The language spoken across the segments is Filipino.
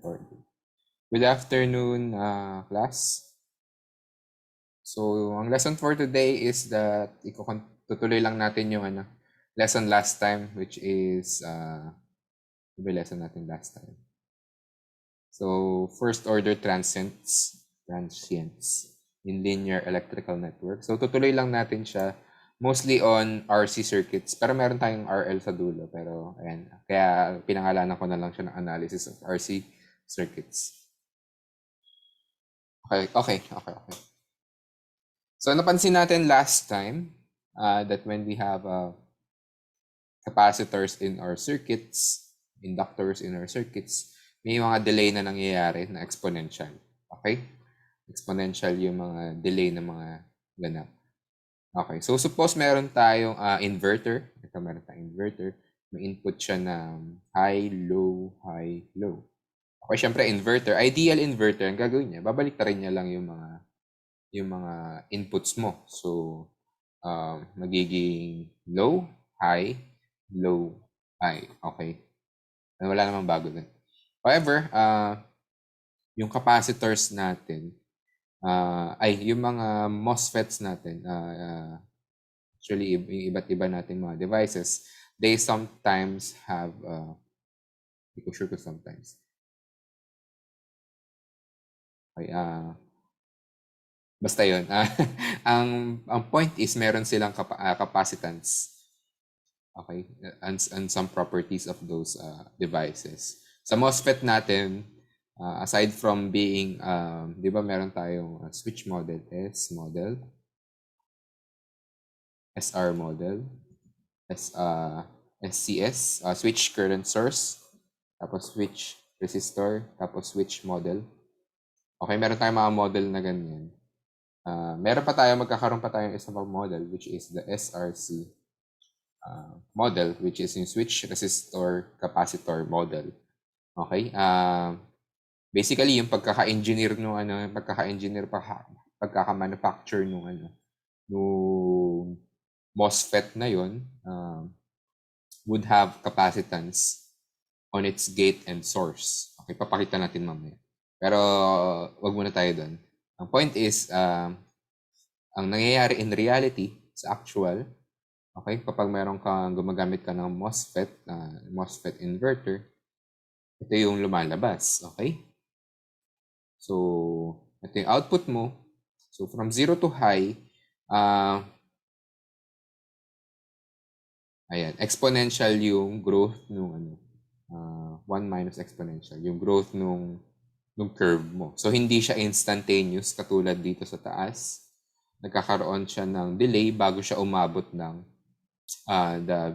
recording. Good afternoon, class. So, ang lesson for today is that tutuloy lang natin yung lesson last time, which is ano ba lesson natin last time? So, first order transients in linear electrical network. So, tutuloy lang natin siya mostly on RC circuits. Pero meron tayong RL sa dulo. Pero, ayan. Kaya pinangalanan ko na lang siya ng analysis of RC circuits. Okay. So, napansin natin last time that when we have capacitors in our circuits, inductors in our circuits, may mga delay na nangyayari na exponential. Okay? Exponential yung mga delay na mga ganap. Okay. So, suppose meron tayong inverter. Ito, meron tayong inverter. May input siya ng high, low, high, low. Okay, syempre inverter. Ideal inverter, ang gagawin niya, babalik na rin niya lang yung mga inputs mo. So, magiging low, high, low, high. Okay. Wala namang bago dun. However, yung capacitors natin, yung mga MOSFETs natin, actually, yung iba't iba natin mga devices, they sometimes have, hindi ko sure ko sometimes. Okay, basta yun. ang point is, meron silang capacitance. Okay, and some properties of those devices. Sa MOSFET natin, aside from being, di ba meron tayong switch model, S model, SR model, SCS, switch current source, tapos switch resistor, tapos switch model. Okay, meron tayong mga model na ganyan. Magkakaroon pa tayong isang model, which is the SRC model, which is yung switch resistor capacitor model. Okay? Basically, yung pagkaka-engineer pagkaka-manufacture nung MOSFET na yun, would have capacitance on its gate and source. Okay, papakita natin mamaya. Pero wag muna tayo doon. Ang point is, ang nangyayari in reality, sa actual, okay, kapag gumagamit ka ng MOSFET inverter, ito yung lumalabas, okay? So, ito yung output mo. So, from 0 to high, ayan, exponential yung growth nung 1 minus exponential, yung growth nung curve mo. So, hindi siya instantaneous katulad dito sa taas. Nagkakaroon siya ng delay bago siya umabot ng the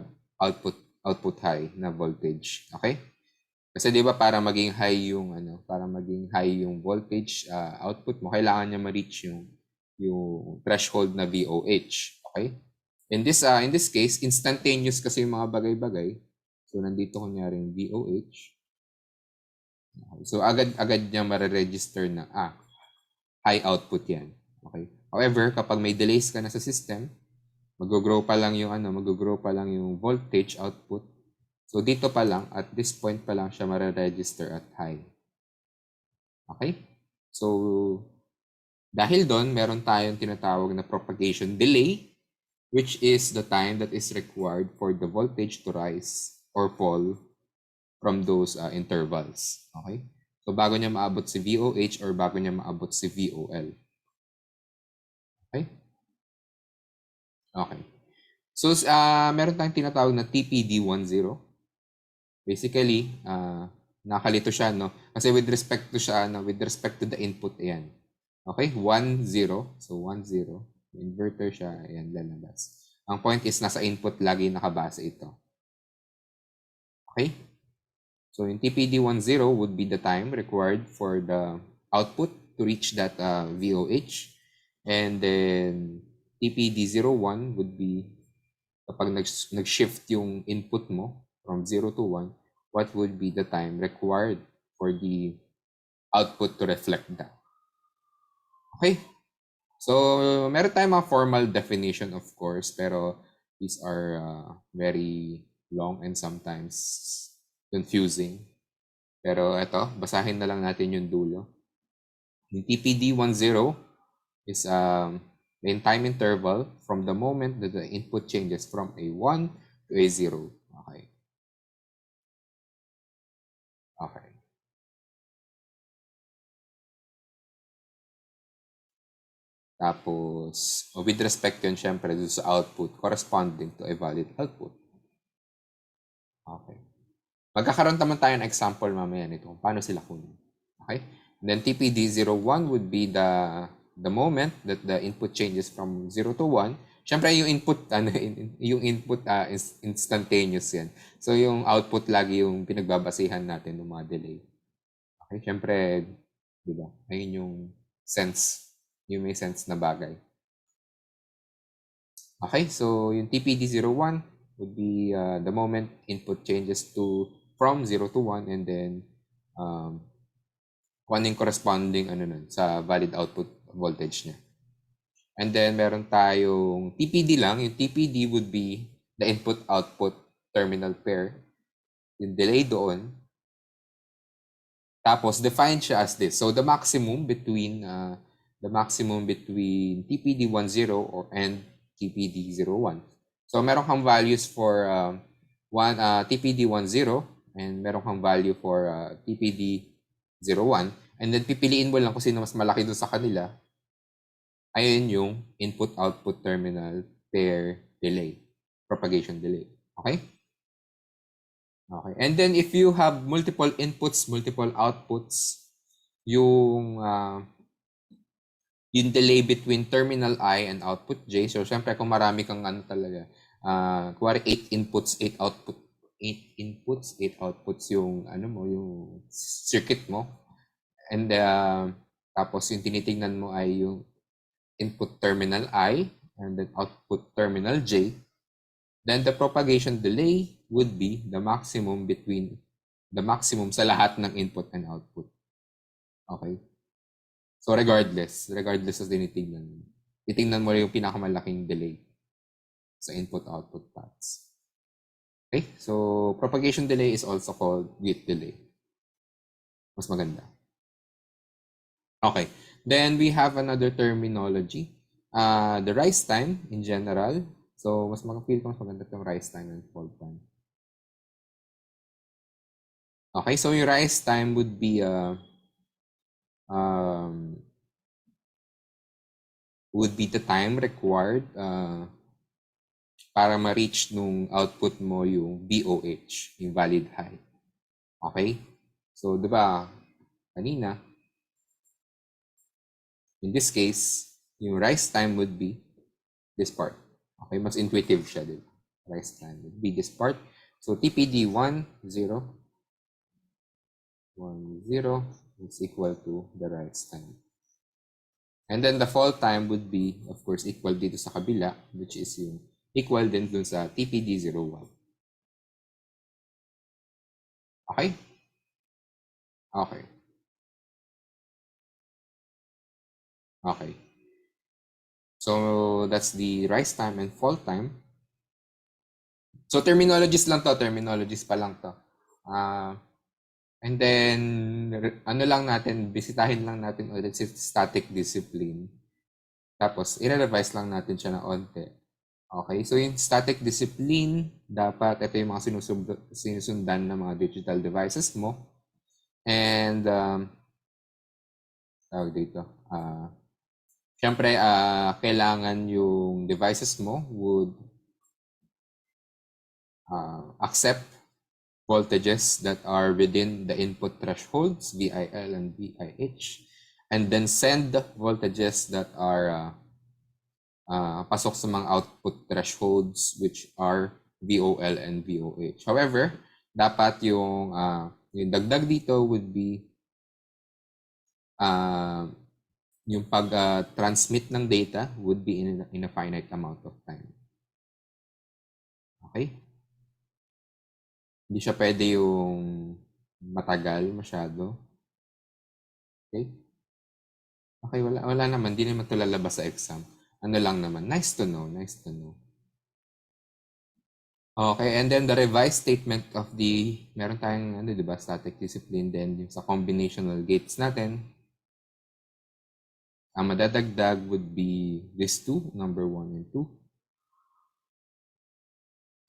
output high na voltage. Okay? Kasi 'di ba para maging high yung voltage output mo, kailangan niya ma-reach yung threshold na VOH. Okay? In this case, instantaneous kasi yung mga bagay-bagay. So nandito kunyari yung VOH. Okay. So agad niya mare-register na high output 'yan. Okay? However, kapag may delays ka na sa system, mag-grow pa lang yung voltage output. So dito pa lang, at this point pa lang siya mare-register at high. Okay? So dahil doon, meron tayong tinatawag na propagation delay, which is the time that is required for the voltage to rise or fall from those intervals. Okay? So bago niya maabot si VOH or bago niya maabot si VOL. Okay? Okay. So, meron tayong tinatawag na TPD10. Basically, nakalito siya, no? Kasi with respect to the input, ayan. Okay? 1, 0. So, 1, 0. Inverter siya, ayan, lalabas. Ang point is, nasa input lagi nakabase ito. Okay? So, yung TPD10 would be the time required for the output to reach that VOH. And then, TPD01 would be kapag nag-shift yung input mo from 0 to 1, what would be the time required for the output to reflect that? Okay? So, meron tayong mga formal definition, of course, pero these are very long and sometimes confusing. Pero ito, basahin na lang natin yung dulo. Yung TPD10 is the time interval from the moment that the input changes from a 1 to a 0. Okay. Okay. Tapos, with respect yun, syempre, sa output corresponding to a valid output. Okay. Magkakaroon naman tayo ng example mamaya nito kung paano sila kunin. Okay? And then TPD01 would be the moment that the input changes from 0 to 1. Syempre, yung input, yung input is instantaneous yan. So, yung output lagi yung pinagbabasihan natin ng mga delay. Okay? Syempre, di ba? Ayun yung sense. Yung may sense na bagay. Okay, so yung TPD01 would be the moment input changes from 0 to 1 and then kung ano yung corresponding sa valid output voltage niya. And then meron tayong TPD lang. Yung TPD would be the input-output terminal pair. Yung delay doon. Tapos defined siya as this. So the maximum between TPD10 and TPD01. So meron kang values for TPD10 and meron kang value for TPD01. And then pipiliin mo lang kung sino mas malaki doon sa kanila. Ayun yung input-output terminal pair delay, propagation delay. Okay? Okay. And then if you have multiple inputs, multiple outputs, yung delay between terminal I and output J. So, syempre, kung marami kang talaga, kuwari 8 inputs, 8 outputs yung, yung circuit mo. And tapos yung tinitingnan mo ay yung input terminal I and then output terminal J. Then the propagation delay would be the maximum sa lahat ng input and output. Okay? So regardless sa tinitingnan mo. Titingnan mo yung pinakamalaking delay sa input-output paths. Okay? So propagation delay is also called gate delay. Mas maganda. Okay. Then we have another terminology. The rise time in general. So mas mag-feel ko mas maganda yung rise time and fall time. Okay, so yung rise time would be the time required para ma-reach nung output mo yung VOH, yung valid high. Okay? So, di ba, kanina, in this case, yung rise time would be this part. Okay, mas intuitive siya, di ba? Rise time would be this part. So, TPD 1, 0, 1, 0 is equal to the rise time. And then the fall time would be, of course, equal dito sa kabila, which is yung equal din dun sa TPD01. Okay? Okay. Okay. So, that's the rise time and fall time. So, terminologies pa lang to. And then, bisitahin lang natin ulit si static discipline. Tapos, i-revise lang natin siya na onte. Okay, so yung static discipline, dapat ito yung mga sinusundan ng mga digital devices mo. And, tawag dito, syempre, kailangan yung devices mo would accept voltages that are within the input thresholds, VIL and VIH, and then send voltages that are pasok sa mga output thresholds which are VOL and VOH. However, dapat yung dagdag dito would be yung pag-transmit ng data would be in a finite amount of time. Okay? Hindi siya pwede yung matagal masyado. Okay? Okay, wala naman. Hindi naman ito lalabas sa exam. Ano lang naman. Nice to know. Okay, and then the revised statement of the, meron tayong, ano, di ba, static discipline, then yung sa combinational gates natin, ang madadagdag would be these two, number 1 and 2.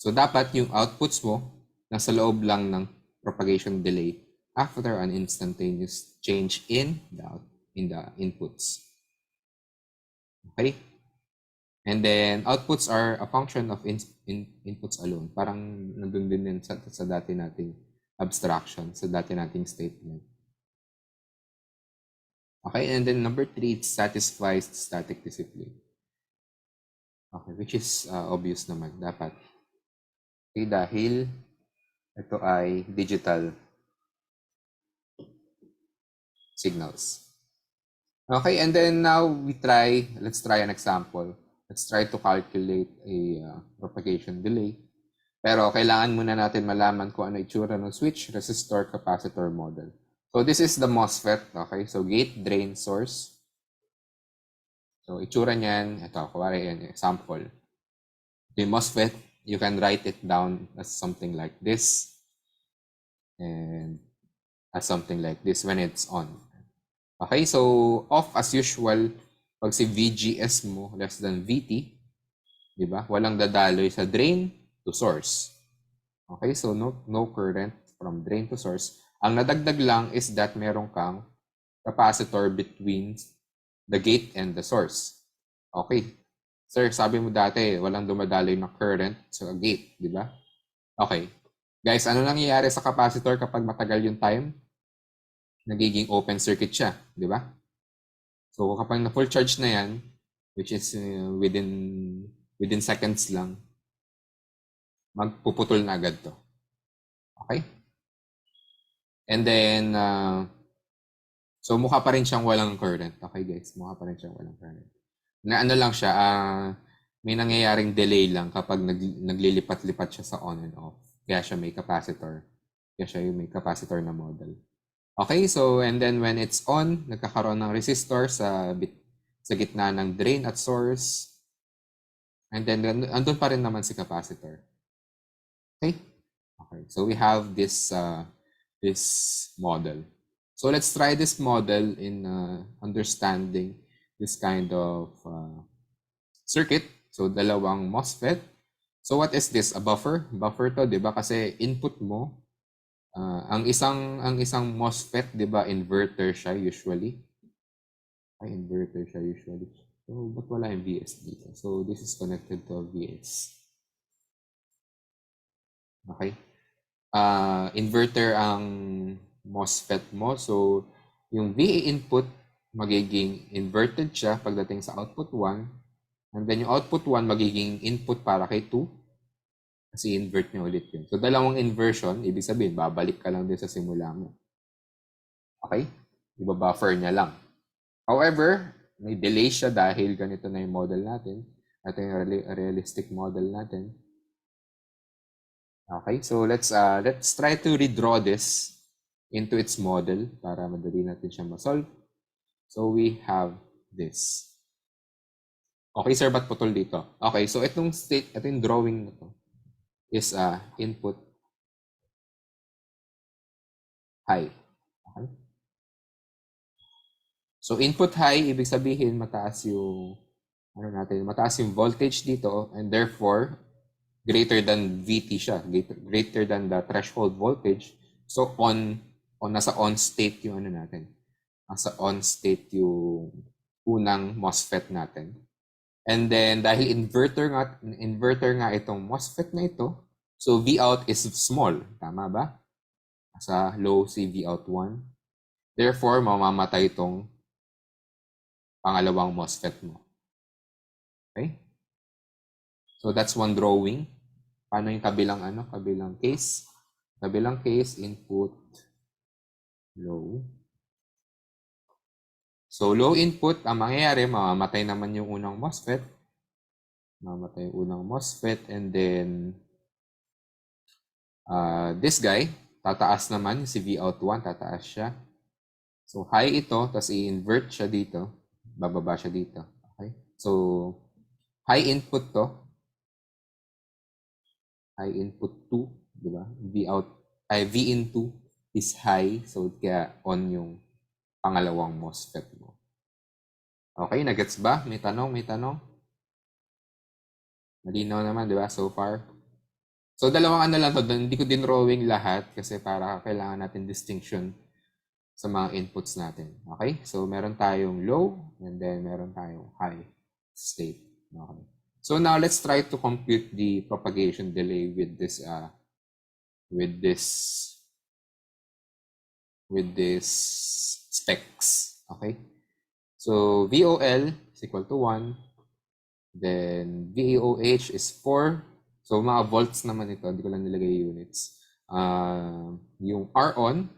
So, dapat yung outputs mo nasa loob lang ng propagation delay after an instantaneous change in the inputs. Okay? And then, outputs are a function of inputs alone. Parang nandun din yan sa dati nating abstraction, sa dati nating statement. Okay, and then number 3, it satisfies static discipline. Okay, which is obvious naman, dapat. Okay, dahil ito ay digital signals. Okay, and then now let's try an example. Let's try to calculate a propagation delay. Pero kailangan muna natin malaman kung ano itsura ng switch, resistor, capacitor model. So this is the MOSFET, okay? So gate, drain, source. So itsura niyan, ito, kuwari yan, example. The MOSFET, you can write it down as something like this. And as something like this when it's on. Okay, so off as usual, pag si VGS mo less than VT, di ba? Walang dadaloy sa drain to source. Okay, so no current from drain to source. Ang nadagdag lang is that meron kang capacitor between the gate and the source. Okay. Sir, sabi mo dati, walang dumadaloy na current sa gate, di ba? Okay. Guys, ano nangyayari sa capacitor kapag matagal yung time? Nagiging open circuit siya, di ba? So kapag na full charge na yan, which is within seconds lang, magpuputol na agad to. Okay? And then, so mukha pa rin siyang walang current. Okay guys, mukha pa rin siyang walang current. Na ano lang siya, may nangyayaring delay lang kapag naglilipat-lipat siya sa on and off. Kaya siya may capacitor. Kaya siya yung may capacitor na model. Okay, so and then when it's on, nagkakaroon ng resistor sa gitna ng drain at source. And then andun pa rin naman si capacitor. Okay? Okay, so we have this model. So let's try this model in understanding this kind of circuit. So dalawang MOSFET. So what is this? A buffer? Buffer to, 'di ba? Kasi input mo ang isang MOSFET, 'di ba, inverter siya usually. Inverter siya usually. So ba't wala yung VS dito? So this is connected to a VS. Okay. Inverter ang MOSFET mo. So yung VA input magiging inverted siya pagdating sa output 1. And then yung output 1 magiging input para kay 2. Kasi invert niya ulit yun. So, dalawang inversion, ibig sabihin, babalik ka lang din sa simula mo. Okay? Iba-buffer niya lang. However, may delay siya dahil ganito na yung model natin. Ito yung realistic model natin. Okay? So, let's try to redraw this into its model para madali natin siya ma-solve. So, we have this. Okay, sir, ba't putol dito? Okay, so itong drawing na to is input high. Okay? So input high, ibig sabihin mataas yung mataas yung voltage dito and therefore greater than VT siya, greater than the threshold voltage. So nasa on state yung natin. Nasa on state yung unang MOSFET natin. And then dahil inverter nga itong MOSFET na ito, so Vout is small, tama ba? Sa low si Vout 1. Therefore, mamamatay itong pangalawang MOSFET mo. Okay? So that's one drawing. Paano yung kabilang case? Kabilang case, input low. So low input, ang mangyayari, mamamatay naman yung unang MOSFET. Mamamatay yung unang MOSFET and then this guy, tataas naman, si Vout 1, tataas siya. So high ito, tapos i-invert siya dito, bababa siya dito. Okay? So high input to. high input 2, di ba? V in 2 is high, so kaya on yung pangalawang MOSFET mo. Okay, nagets ba? May tanong? Malinaw naman, di ba, so far? So, dalawang ano lang to, hindi ko din drawing lahat kasi para kailangan natin distinction sa mga inputs natin. Okay? So, meron tayong low and then meron tayong high state. Okay. So, now let's try to compute the propagation delay with this specs. Okay? So, VOL is equal to 1. Then, VOH is 4. So, mga volts naman ito. Hindi ko lang nilagay units. Yung R-on,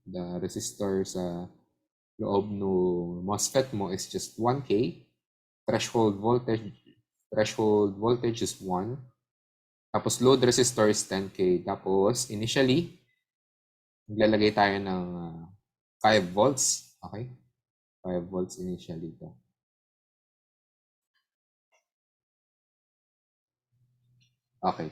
the resistor sa loob ng MOSFET mo is just 1K. Threshold voltage is 1. Tapos, load resistor is 10K. Tapos, initially, maglalagay tayo ng 5 volts. Okay? 5 volts initially ito. Okay.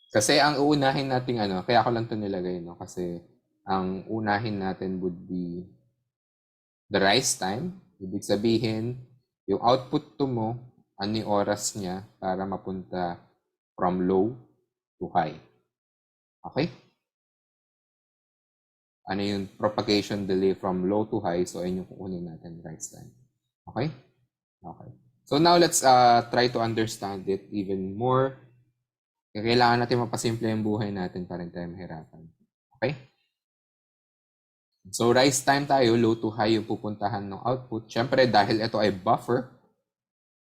Kasi ang uunahin nating kaya ako lang ito nilagay, no? Kasi ang unahin natin would be the rise time. Ibig sabihin, yung output to mo, ano yung oras niya para mapunta from low to high. Okay? Ano yung propagation delay from low to high? So, ayun yung kukunin natin, rise time. Okay? Okay. So, now let's try to understand it even more. Kailangan natin mapasimple yung buhay natin para hindi tayo mahirapan. Okay? So, rise time tayo, low to high yung pupuntahan ng output. Siyempre, dahil ito ay buffer,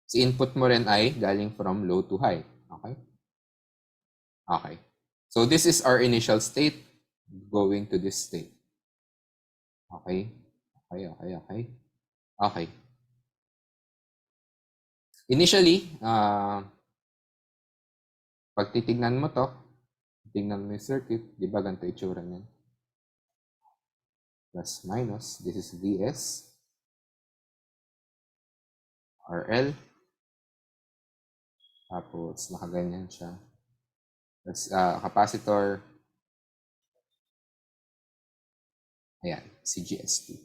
si input mo rin ay galing from low to high. Okay? Okay. So, this is our initial state going to this state. Okay? Okay. Initially, pag titignan mo to, tignan mo yung circuit, di ba ganito itsura niyan? Plus minus, this is Vs, RL, tapos nakaganyan siya. Tapos capacitor, ayan, CGS2.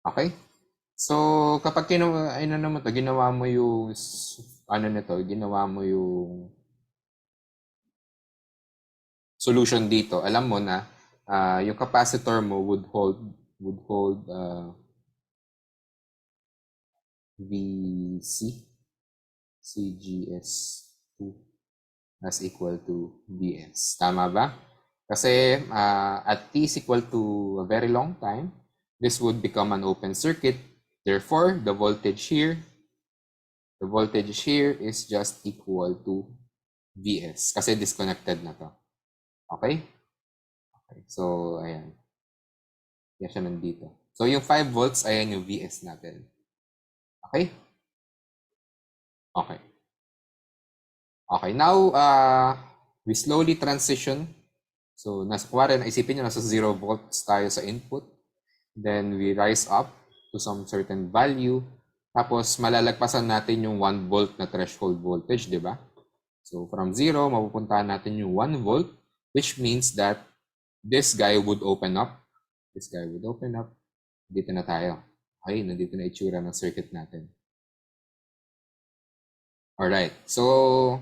Okay? So, kapag ginawa mo yung ginawa mo yung solution dito, alam mo na yung capacitor mo would hold VC CGS2 as equal to Vs. Tama ba? Kasi at t is equal to a very long time, this would become an open circuit. Therefore, the voltage here is just equal to Vs kasi disconnected na to. Okay? Okay. So, ayan. Yan siya nandito. So, yung 5 volts, ayan yung Vs natin. Okay? Okay. Okay. Now, we slowly transition. So, isipin nyo, nasa 0 volts tayo sa input. Then, we rise up to some certain value. Tapos, malalagpasan natin yung 1 volt na threshold voltage, di ba? So, from 0, mapupuntahan natin yung 1 volt, which means that this guy would open up. Dito na tayo. Okay, nandito na itsura ng circuit natin. Alright, so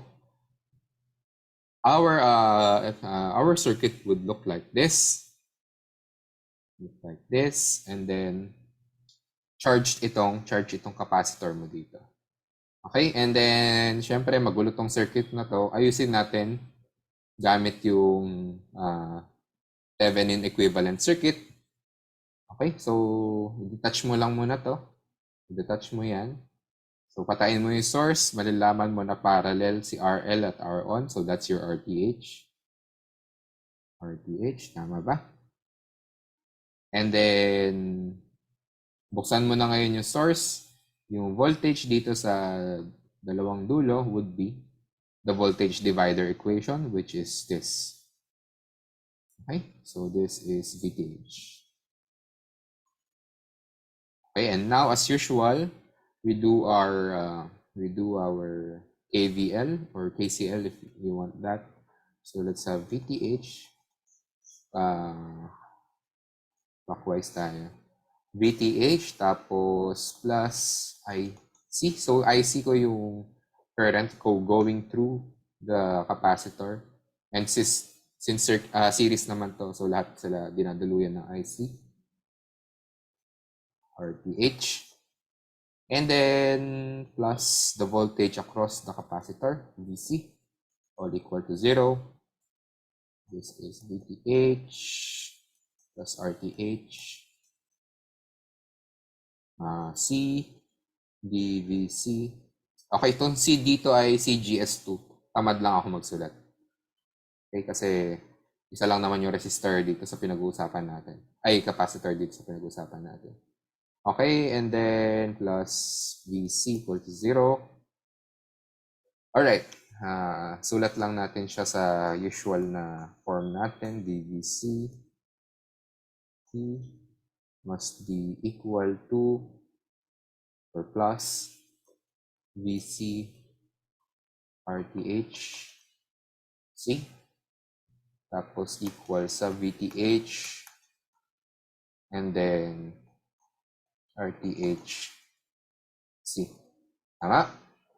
our circuit would look like this. And then charge itong capacitor mo dito. Okay, and then syempre magulo tong circuit na to. Ayusin natin gamit yung Thevenin equivalent circuit. Okay, so detach mo lang muna to. Detach mo yan. So patayin mo yung source, malalaman mo na parallel si RL at R-on. So that's your RTH. Tama ba? And then, buksan mo na ngayon yung source. Yung voltage dito sa dalawang dulo would be the voltage divider equation, which is this. Okay, so this is VTH. Okay, and now as usual, we do our we do our KVL or KCL if we want that. So let's have VTH. Clockwise tayo. VTH tapos plus IC. So IC ko yung current ko going through the capacitor. And since series naman to, so lahat sila dinadaluyan ng IC. RTH. And then plus the voltage across the capacitor, VC, all equal to 0. This is VTH plus RTH. C, DVC. Okay, itong C dito ay CGS2. Tamad lang ako magsulat. Okay, kasi isa lang naman yung resistor dito sa pinag-uusapan natin. Ay, capacitor dito sa pinag-uusapan natin. Okay, and then plus VC equal to 0. Alright, sulat lang natin siya sa usual na form natin. DVC T must be equal to or plus VC RTH C. Tapos equal sa VTH and then RTH C. Tama?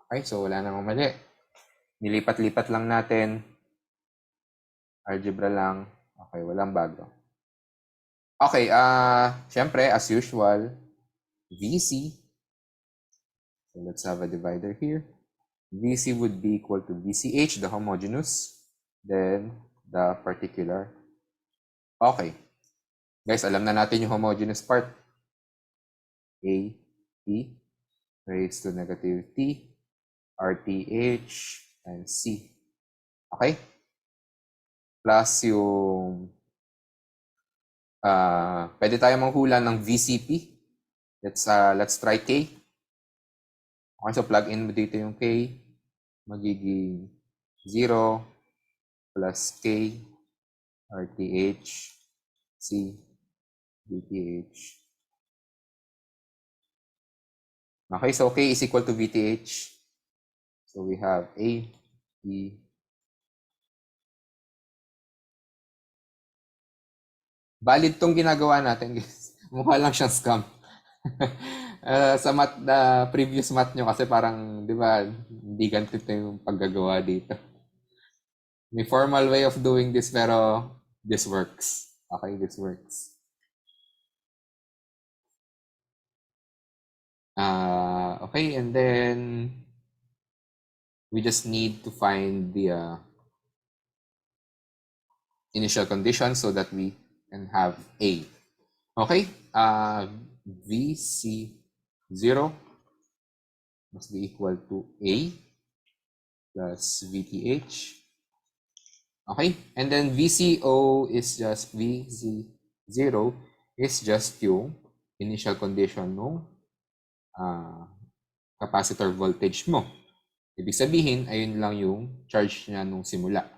Okay, so wala namang mali. Nilipat-lipat lang natin. Algebra lang. Okay, walang bago. Okay, syempre, as usual, VC. So let's have a divider here. VC would be equal to VCH, the homogeneous, then the particular. Okay. Guys, alam na natin yung homogeneous part. A, T, raised to negative T, RTH, and C. Okay? Plus yung pwede tayo manghula ng VCP. Let's try K. Okay, so plug in mo dito yung K. Magiging 0 plus K RTH C VTH. Okay, so K is equal to VTH. So we have A, B, valid tong ginagawa natin, guys. Mukha lang siyang scam. Sa previous math nyo kasi parang, di ba, hindi ganito yung paggagawa dito. May formal way of doing this pero this works. Okay, this works. Okay, and then we just need to find the initial condition so that we can have A. Okay, VC0 must be equal to A plus VTH. Okay, and then VCO is just VC0 is just yung initial condition ng capacitor voltage mo. Ibig sabihin, ayun lang yung charge niya nung simula.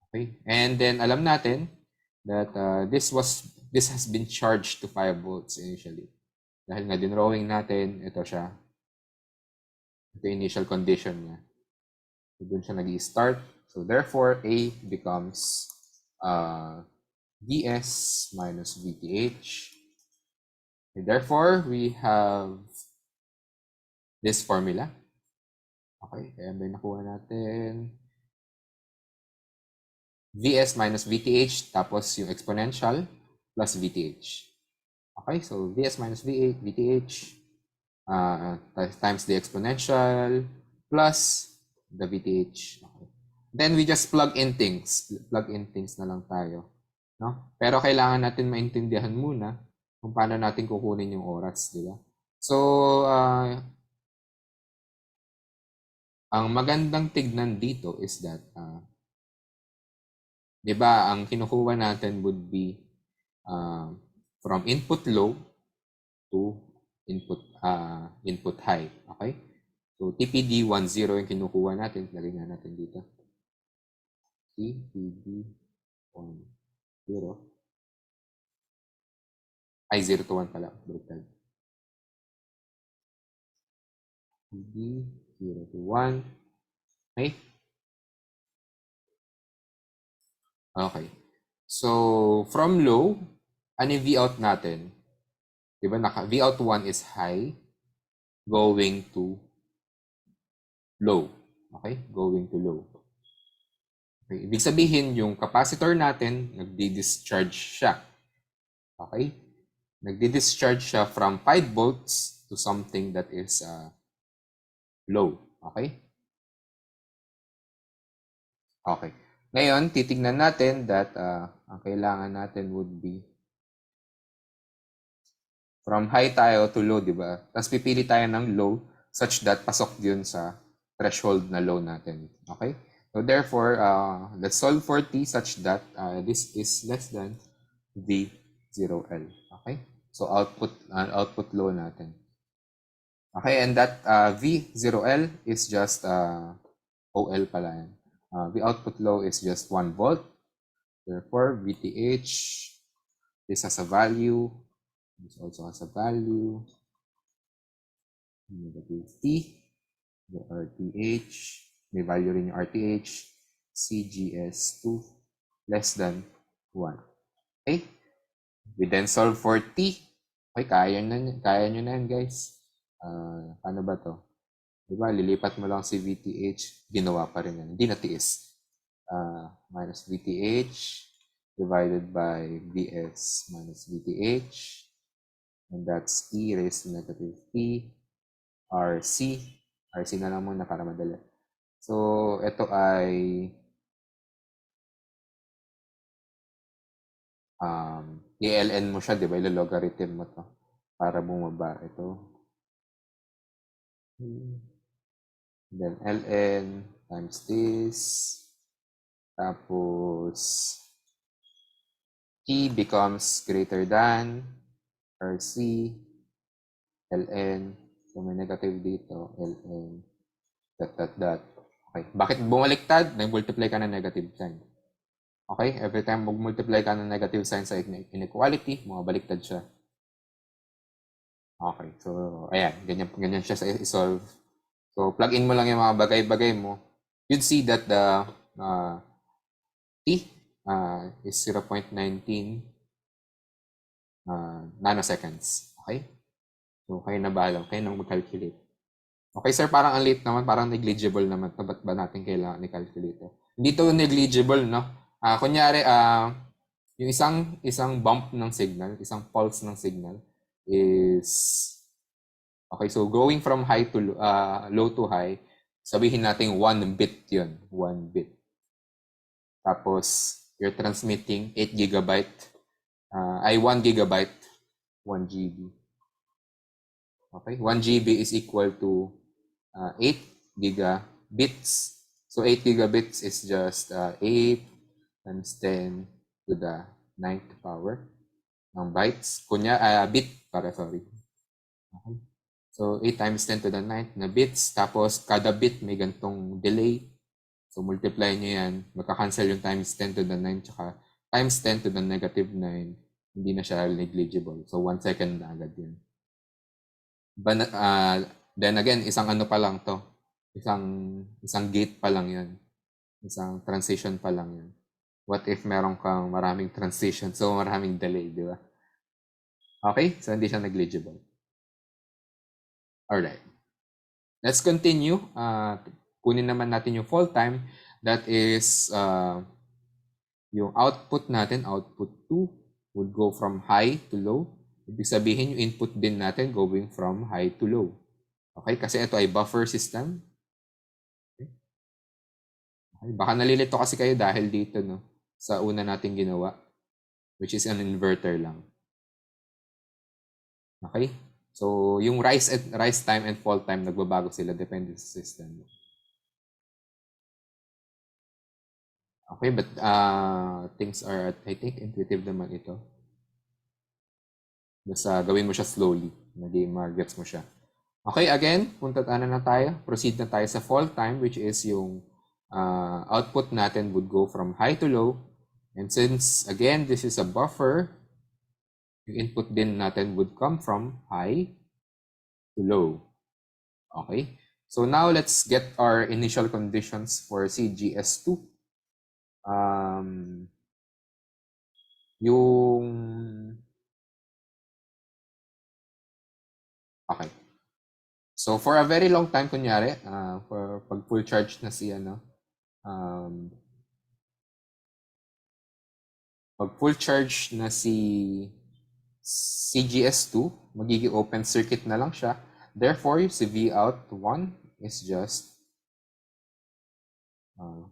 Okay, and then alam natin that this has been charged to 5 volts initially. Dahil nga dinrawing natin, ito siya. Ito yung initial condition niya. So, dun siya nag-i-start. So therefore, A becomes Vs minus Vth. And therefore, we have this formula. Okay, kaya ba yung nakuha natin? Vs minus Vth, tapos yung exponential plus Vth. Okay, so Vs minus Vth times the exponential plus the Vth. Okay. Then we just plug in things. Plug in things na lang tayo. No? Pero kailangan natin maintindihan muna kung paano natin kukunin yung oras, di ba? So, ang magandang tignan dito is that, di ba, ang kinukuha natin would be from input low to input high. Okay? So, TPD 10 yung kinukuha natin. Lagay nga natin dito. TPD 10. Ay, 0 to 1 pala. Brutal. VB 0 to 1. Okay? Okay. So, from low, ano yung V-out natin? Diba, V-out 1 is high, going to low. Okay? Going to low. Okay? Ibig sabihin, yung capacitor natin, nagdi-discharge siya. Okay? Nagdi-discharge siya from 5 volts to something that is low. Okay? Okay. Ngayon, titignan natin that ang kailangan natin would be from high tayo to low, di ba? Tapos pipili tayo ng low such that pasok yun sa threshold na low natin. Okay? So therefore, let's solve for t such that this is less than V0L. Okay? So output low natin. Okay, and that V0L is just OL pala yan. The output low is just 1 volt. Therefore, VTH, this has a value. This also has a value. Negative T. The RTH. May value rin yung RTH. CGS2 less than 1. Okay? We then solve for T. Okay, kaya nyo na yan, guys. Paano ba to? Diba, lilipat mo lang si VTH, ginawa pa rin yan. Hindi natiis. Minus VTH divided by VS minus VTH. And that's E raised to negative T RC. RC na lang muna para madali. So, ito ay i-ln mo siya, di ba? Ilo-logarithm mo to para bumaba ito. Then ln times this. Tapos T becomes greater than RC ln. So may negative dito, ln dot. Okay. Bakit bumaliktad? Nag-multiply ka ng negative sign. Okay? Every time mag-multiply ka ng negative sign sa inequality, bumabaliktad siya. Okay. So, ayan. Ganyan siya sa i-solve. So, plug in mo lang yung mga bagay-bagay mo. You'd see that the T is 0.19 nanoseconds. Okay? So, kayo na bahala. Kayo nang mag-calculate. Okay, sir, parang ang late naman. Parang negligible naman. Ba't ba natin kailangan i-calculate? Hindi to negligible, no? Kunyari, yung isang bump ng signal, isang pulse ng signal is, okay, so going from high to low to high, sabihin natin 1 bit yun. 1 bit. Tapos, you're transmitting 8 gigabyte, 1 gigabyte, 1 GB. Okay, 1 GB is equal to 8 gigabits. So 8 gigabits is just 8 times 10 to the 9th power ng bytes. Bit para, sorry. Okay. So 8 times 10 to the 9th na bits. Tapos kada bit may gantong delay. So multiply nyo yan. Magka-cancel yung times 10 to the 9 tsaka times 10 to the negative 9. Hindi na siya negligible. So 1 second na agad yun. Then again, isang ano pa lang to. Isang gate pa lang yan. Isang transition pa lang yan. What if meron kang maraming transition? So maraming delay, di ba? Okay? So hindi siya negligible. Alright. Let's continue. Kunin naman natin yung fall time. That is yung output natin, output 2 would go from high to low. Ibig sabihin yung input din natin going from high to low. Okay? Kasi ito ay buffer system. Okay? Baka nalilito kasi kayo dahil dito, no? Sa una nating ginawa, which is an inverter lang. Okay? So, yung rise time and fall time, nagbabago sila depende sa system. Okay, but things are, I think, intuitive naman ito. Basta gawin mo siya slowly. Maging mag-gets mo siya. Okay, again, punta na tayo. Proceed na tayo sa fall time, which is yung output natin would go from high to low. And since, again, this is a buffer, yung input din natin would come from high to low. Okay? So now let's get our initial conditions for CGS2. Okay. So for a very long time, kunyari, for pag full charge na si pag full charge na si CGS2, magiging open circuit na lang siya. Therefore, si Vout1 is just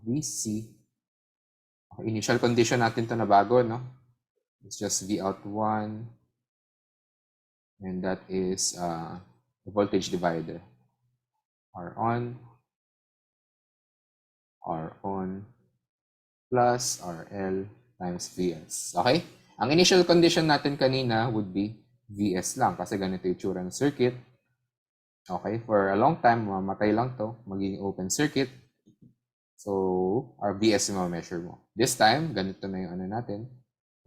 VC. Okay, initial condition natin to na bago, no? It's just Vout1, and that is the voltage divider. R on plus RL times Vs. Okay? Ang initial condition natin kanina would be Vs lang kasi ganito yung tsura ng circuit. Okay? For a long time, mamatay lang to. Magiging open circuit. So, our Vs yung measure mo. This time, ganito na yung natin.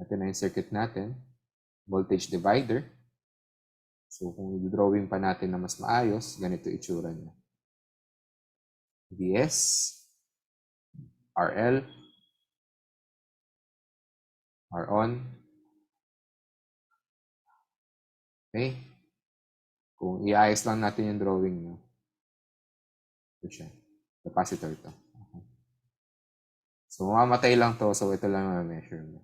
Ito na yung circuit natin. Voltage divider. So, kung i-drawing pa natin na mas maayos, ganito itsura niya. Vs, RL, R on. Okay? Kung iayos lang natin yung drawing nyo. Ito siya. Capacitor to. Okay. So, mamamatay lang to. So, ito lang ang measure mo.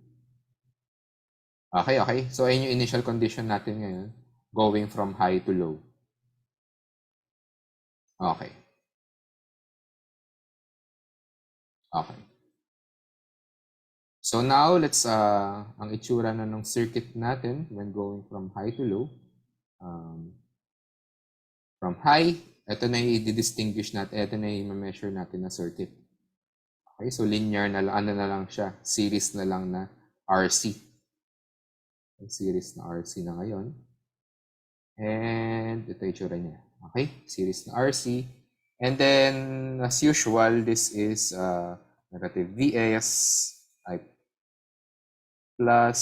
Okay, okay. So, ayun yung initial condition natin ngayon. Going from high to low. Okay. Okay. So, now, let's, ang itsura na ng circuit natin when going from high to low. From high, ito na yung i-distinguish natin. Ito na yung i-measure natin na circuit. Okay, so linear na lang, na lang siya. Series na lang na RC. Series na RC na ngayon. And ito yung itsura niya. Okay, series na RC. And then, as usual, this is negative Vs plus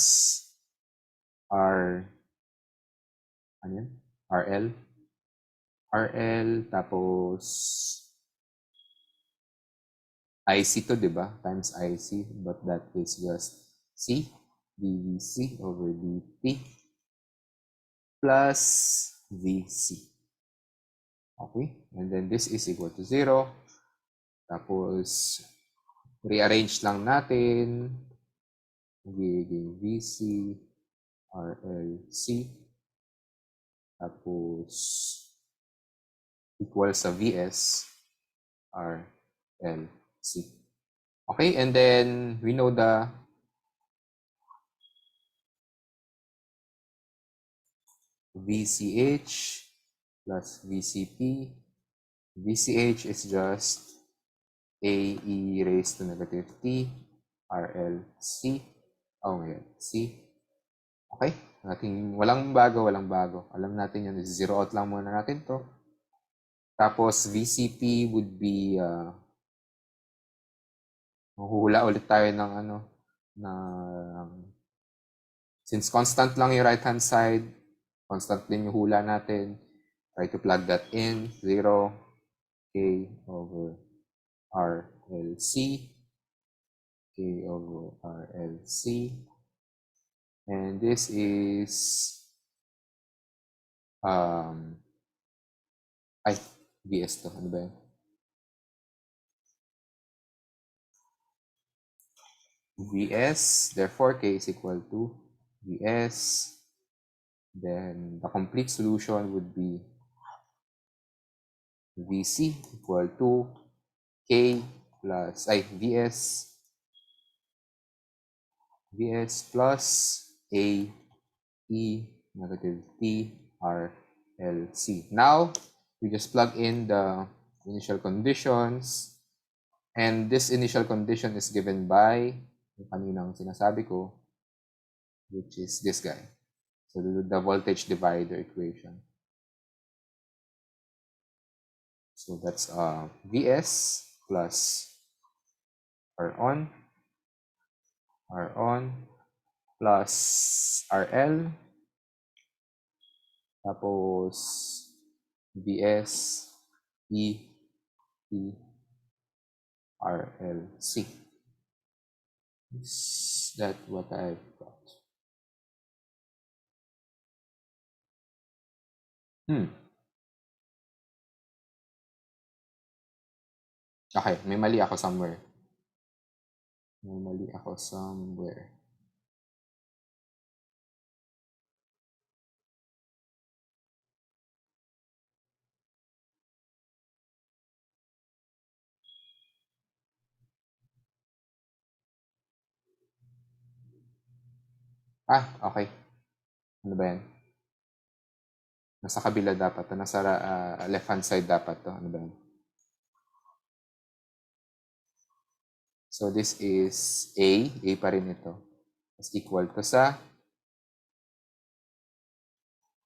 R, ano yan? RL. RL, tapos IC to, di ba? Times IC, but that is just C, dVC over dt plus VC. Okay, and then this is equal to 0. Tapos, rearrange lang natin. Magiging VC, RLC. Tapos, equal sa VS, RLC. Okay, and then we know the VCH plus VCP. VCH is just AE raised to negative T, RLC. Oh my God, C. Okay, walang bago. Alam natin yan, zero out lang muna natin to. Tapos VCP would be, mahuhula ulit tayo ng since constant lang yung right hand side, constant din yung hula natin. Try to plug that in, 0, K over RLC, K over RLC. And this is VS to. Ano ba yun? VS, therefore K is equal to VS. Then the complete solution would be VC equal to K plus, VS plus A E negative T R L C. Now, we just plug in the initial conditions. And this initial condition is given by yung kaninang sinasabi ko, which is this guy. So the voltage divider equation. So that's Vs plus R on plus RL, tapos Vs E T R L C. Is that what I've got? Okay, may mali ako somewhere. May mali ako somewhere. Okay. Ano ba yan? Nasa kabila dapat to. Nasa left-hand side dapat to. Ano ba yan? So this is A. A pa rin ito. Is equal to sa...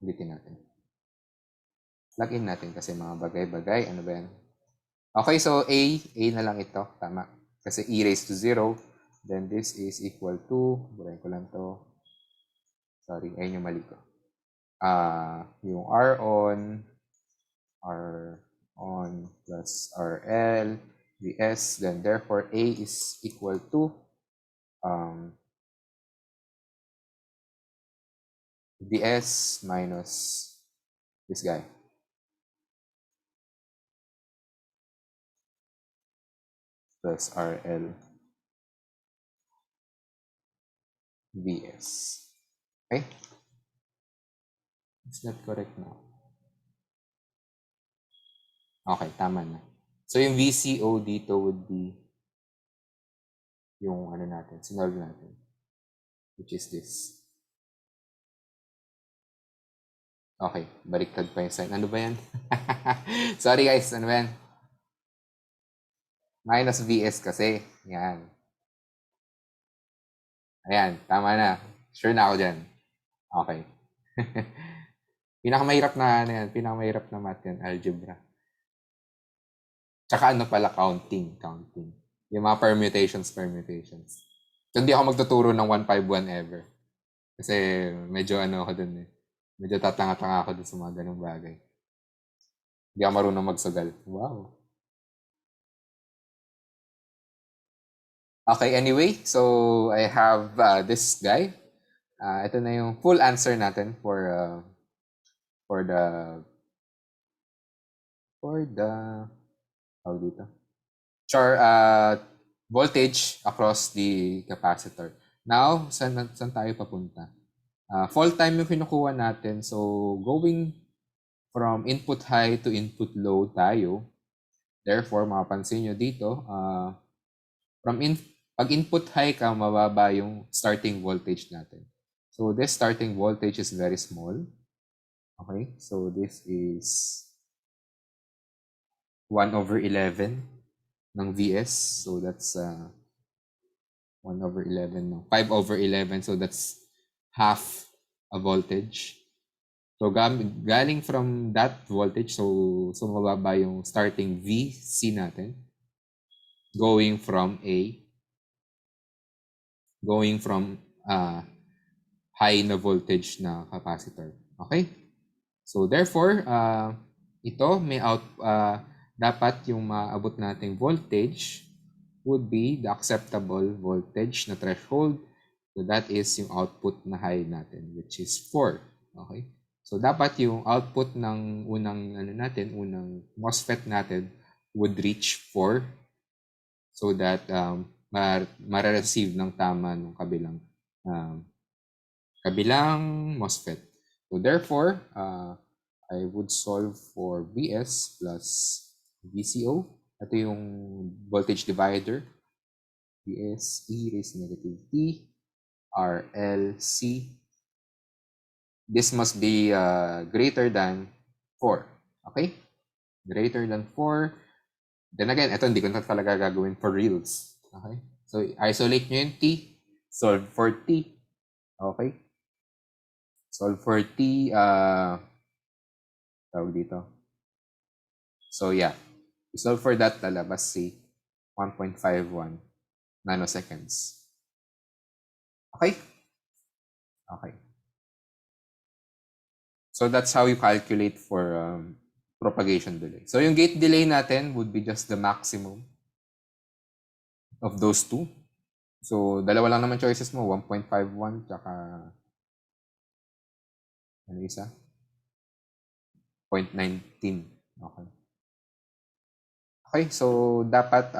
Ulitin natin. Plug in natin kasi mga bagay-bagay. Ano ba yan? Okay, so A. A na lang ito. Tama. Kasi E raised to 0. Then this is equal to... Burahin ko lang to. Sorry, ayun yung mali ko. Yung R on plus RL Vs, then therefore A is equal to Vs minus this guy. Plus RL Vs. Okay? Is that correct now? Okay, tama na. So yung VCO dito would be yung ano natin, sinolve natin. Which is this. Okay, baliktad pa yung sign. Ano ba yan? Sorry guys, ano ba yan? Minus Vs kasi. Yan. Ayan, tama na. Sure na ako dyan. Okay. Pinakamahirap na ano yan, pinakamahirap na math yan, algebra. Tsaka ano pala, counting. Yung mga permutations. So, hindi ako magtuturo ng 151 ever. Kasi medyo ano ako dun eh. Medyo tatanga-tanga ako dun sa mga ganung bagay. Hindi ako marunong magsugal. Wow. Okay, anyway, so I have this guy. Ito na yung full answer natin for the how dito? Voltage across the capacitor. Now, saan tayo papunta? Fault time yung kinukuha natin. So, going from input high to input low tayo. Therefore, mapapansin nyo dito, pag input high ka, mababa yung starting voltage natin. So, this starting voltage is very small. Okay? So, this is 1/11 ng Vs. So, that's 1/11. No? 5/11. So, that's half a voltage. So, galing from that voltage, so mababa yung starting VC natin. Going from high na voltage na capacitor. Okay? So, therefore, ito may dapat yung maabot nating voltage would be the acceptable voltage na threshold. So, that is yung output na high natin, which is 4. Okay? So, dapat yung output ng unang MOSFET natin would reach 4 so that ma-receive ng tama ng kabilang MOSFET. So, therefore, I would solve for Vs plus VCO. Ito yung voltage divider. Vs e raised to negative t RL C. This must be greater than 4. Okay? Greater than 4. Then again, ito hindi ko na talaga gagawin for reals. Okay? So, isolate nyo yung t. Solve for t. Okay? Solve for t. Tawag dito. So, yeah. Solve for that, lalabas si 1.51 nanoseconds. Okay? Okay. So, that's how you calculate for propagation delay. So yung gate delay natin would be just the maximum of those two. So dalawa lang naman choices mo, 1.51 tsaka ano isa? 0.19. Okay. Okay, so dapat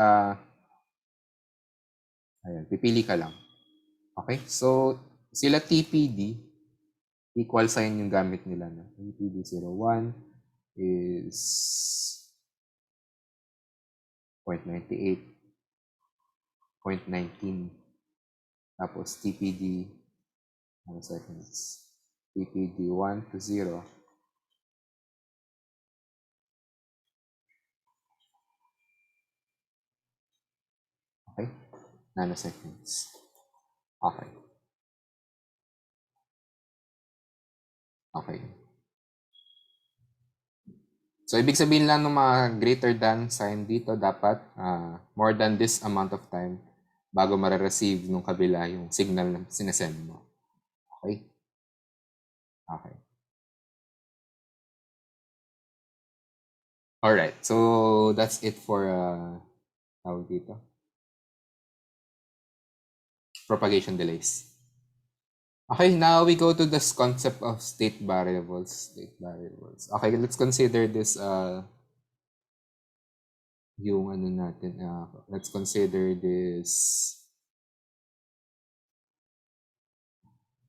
ayan, pipili ka lang. Okay, so sila TPD, equal sign yung gamit nila. No? TPD01 is 0.98, 0.19. Tapos TPD, 1 seconds. TPD 1 to 0. Okay, nanoseconds. Okay. Okay. So, ibig sabihin lang ng mga greater than sign dito, dapat more than this amount of time bago ma-receive nung kabila yung signal na sinesend mo. Okay? Okay. Alright. So, that's it for tawag dito. Propagation delays. Okay, now we go to this concept of state variables. State variables. Okay, let's consider this yung ano natin. Let's consider this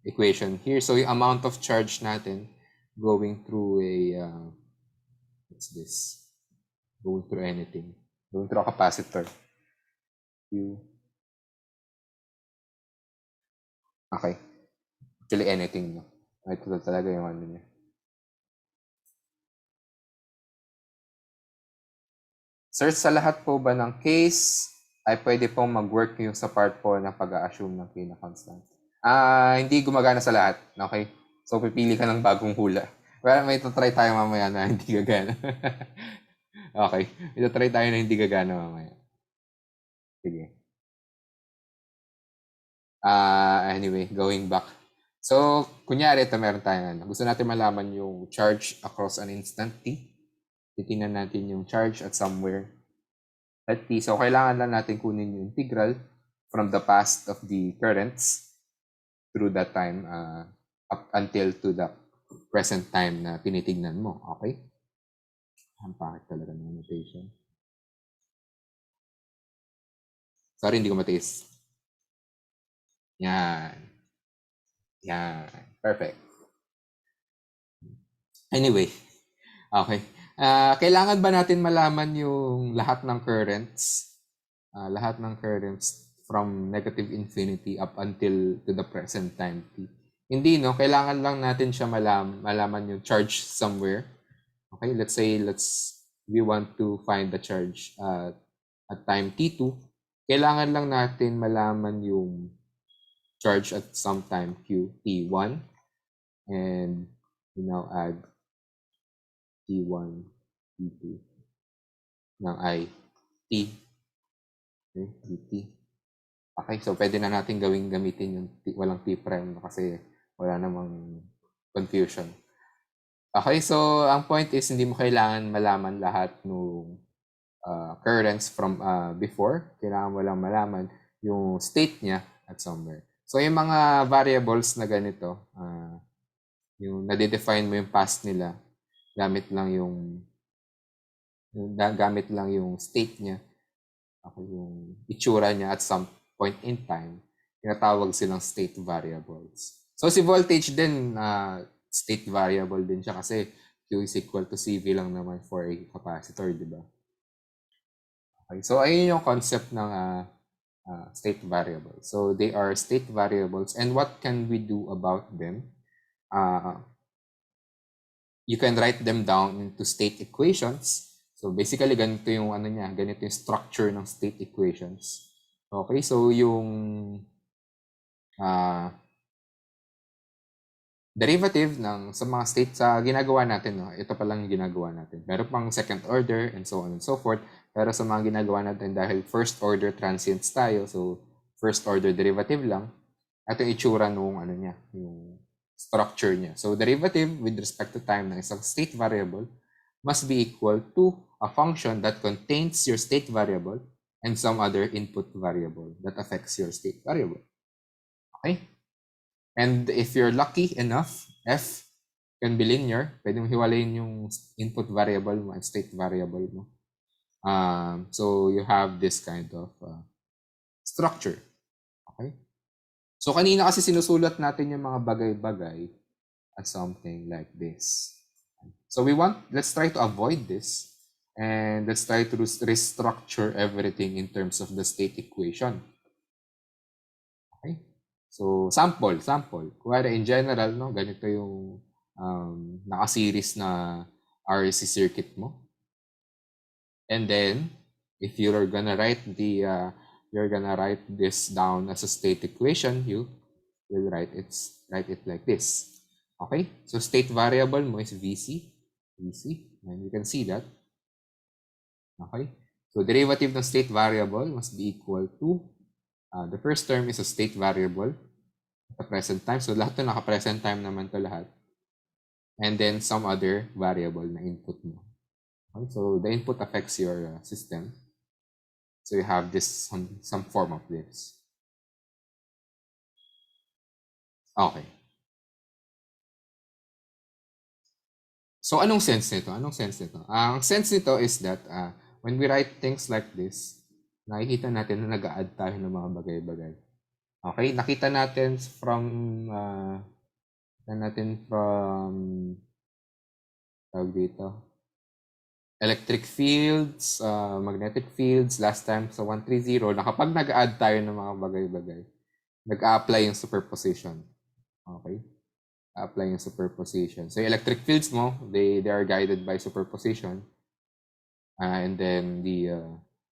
equation here. So, yung amount of charge natin going through a, what's this? Going through anything. Going through a capacitor. Q. Okay. Actually, anything. No? Ito talaga yung ano niya. Sir, sa lahat po ba ng case, ay pwede pong mag-work yung sa part po na pag-a-assume ng K na constant? Hindi gumagana sa lahat. Okay? So, pipili ka ng bagong hula. Well, may try tayo mamaya na hindi gagana. Okay. May try tayo na hindi gagana mamaya. Sige. Anyway, going back. So, kunyari, ito meron tayong gusto natin malaman yung charge across an instant t. Titingnan natin yung charge at somewhere at t. So, kailangan lang natin kunin yung integral from the past of the currents through that time up until to the present time na tinitignan mo. Okay? Ang pangit talaga ng notation. Sorry, hindi ko matiis. Yan. Yan. Perfect. Anyway. Okay. Kailangan ba natin malaman yung lahat ng currents? Lahat ng currents from negative infinity up until to the present time t. Hindi, no? Kailangan lang natin siya malaman yung charge somewhere. Okay, let's say we want to find the charge at time t2. Kailangan lang natin malaman yung charge at some time q t1 and we now add t1 t2 ng I t. Okay, dt. Okay, so pwede na natin gamitin yung walang t prime kasi wala namang confusion. Okay, so ang point is hindi mo kailangan malaman lahat ng currents from before. Kailangan mo lang malaman yung state niya at somewhere. So yung mga variables na ganito, yung nade-define mo yung past nila, gamit lang yung state niya, okay, yung itsura niya at some point in time, tinatawag silang state variables. So si voltage din, state variable din siya kasi Q is equal to CV lang naman for a capacitor, di ba? Okay, so ayun yung concept ng state variables. So they are state variables, and what can we do about them? You can write them down into state equations. So basically, ganito yung ganito yung structure ng state equations. Okay, so yung derivative ng sa mga state sa ginagawa natin, no? Ito pa lang yung ginagawa natin. Meron pang second order and so on and so forth. Pero sa mga ginagawa natin dahil first order transients tayo, so first order derivative lang, ito yung itsura nung yung structure niya. So derivative with respect to time ng isang state variable must be equal to a function that contains your state variable and some other input variable that affects your state variable. Okay? And if you're lucky enough, f can be linear. Pwede mo hiwalayin yung input variable mo and state variable mo. So you have this kind of structure. Okay? So kanina kasi sinusulat natin yung mga bagay-bagay as something like this. So let's try to avoid this and let's try to restructure everything in terms of the state equation. Okay? So sample. Kuwari in general, no, ganito yung naka-series na RC circuit mo. And then if you're gonna write this down as a state equation, you will write it like this. Okay? So state variable mo is VC, and you can see that. Okay? So derivative ng state variable must be equal to the first term is a state variable at the present time. So lahat 'to naka-present time naman to lahat. And then some other variable na input mo. Okay? So the input affects your system. So you have this some form of this. Okay. So anong sense nito? Ang sense nito is that when we write things like this, nakikita natin na nag-a-add tayo ng mga bagay-bagay. Okay? Nakita natin from tawag dito, electric fields, magnetic fields, last time sa 130, na kapag nag-a-add tayo ng mga bagay-bagay, nag-a-apply yung superposition. Okay? Apply yung superposition. So yung electric fields mo, they are guided by superposition. And then the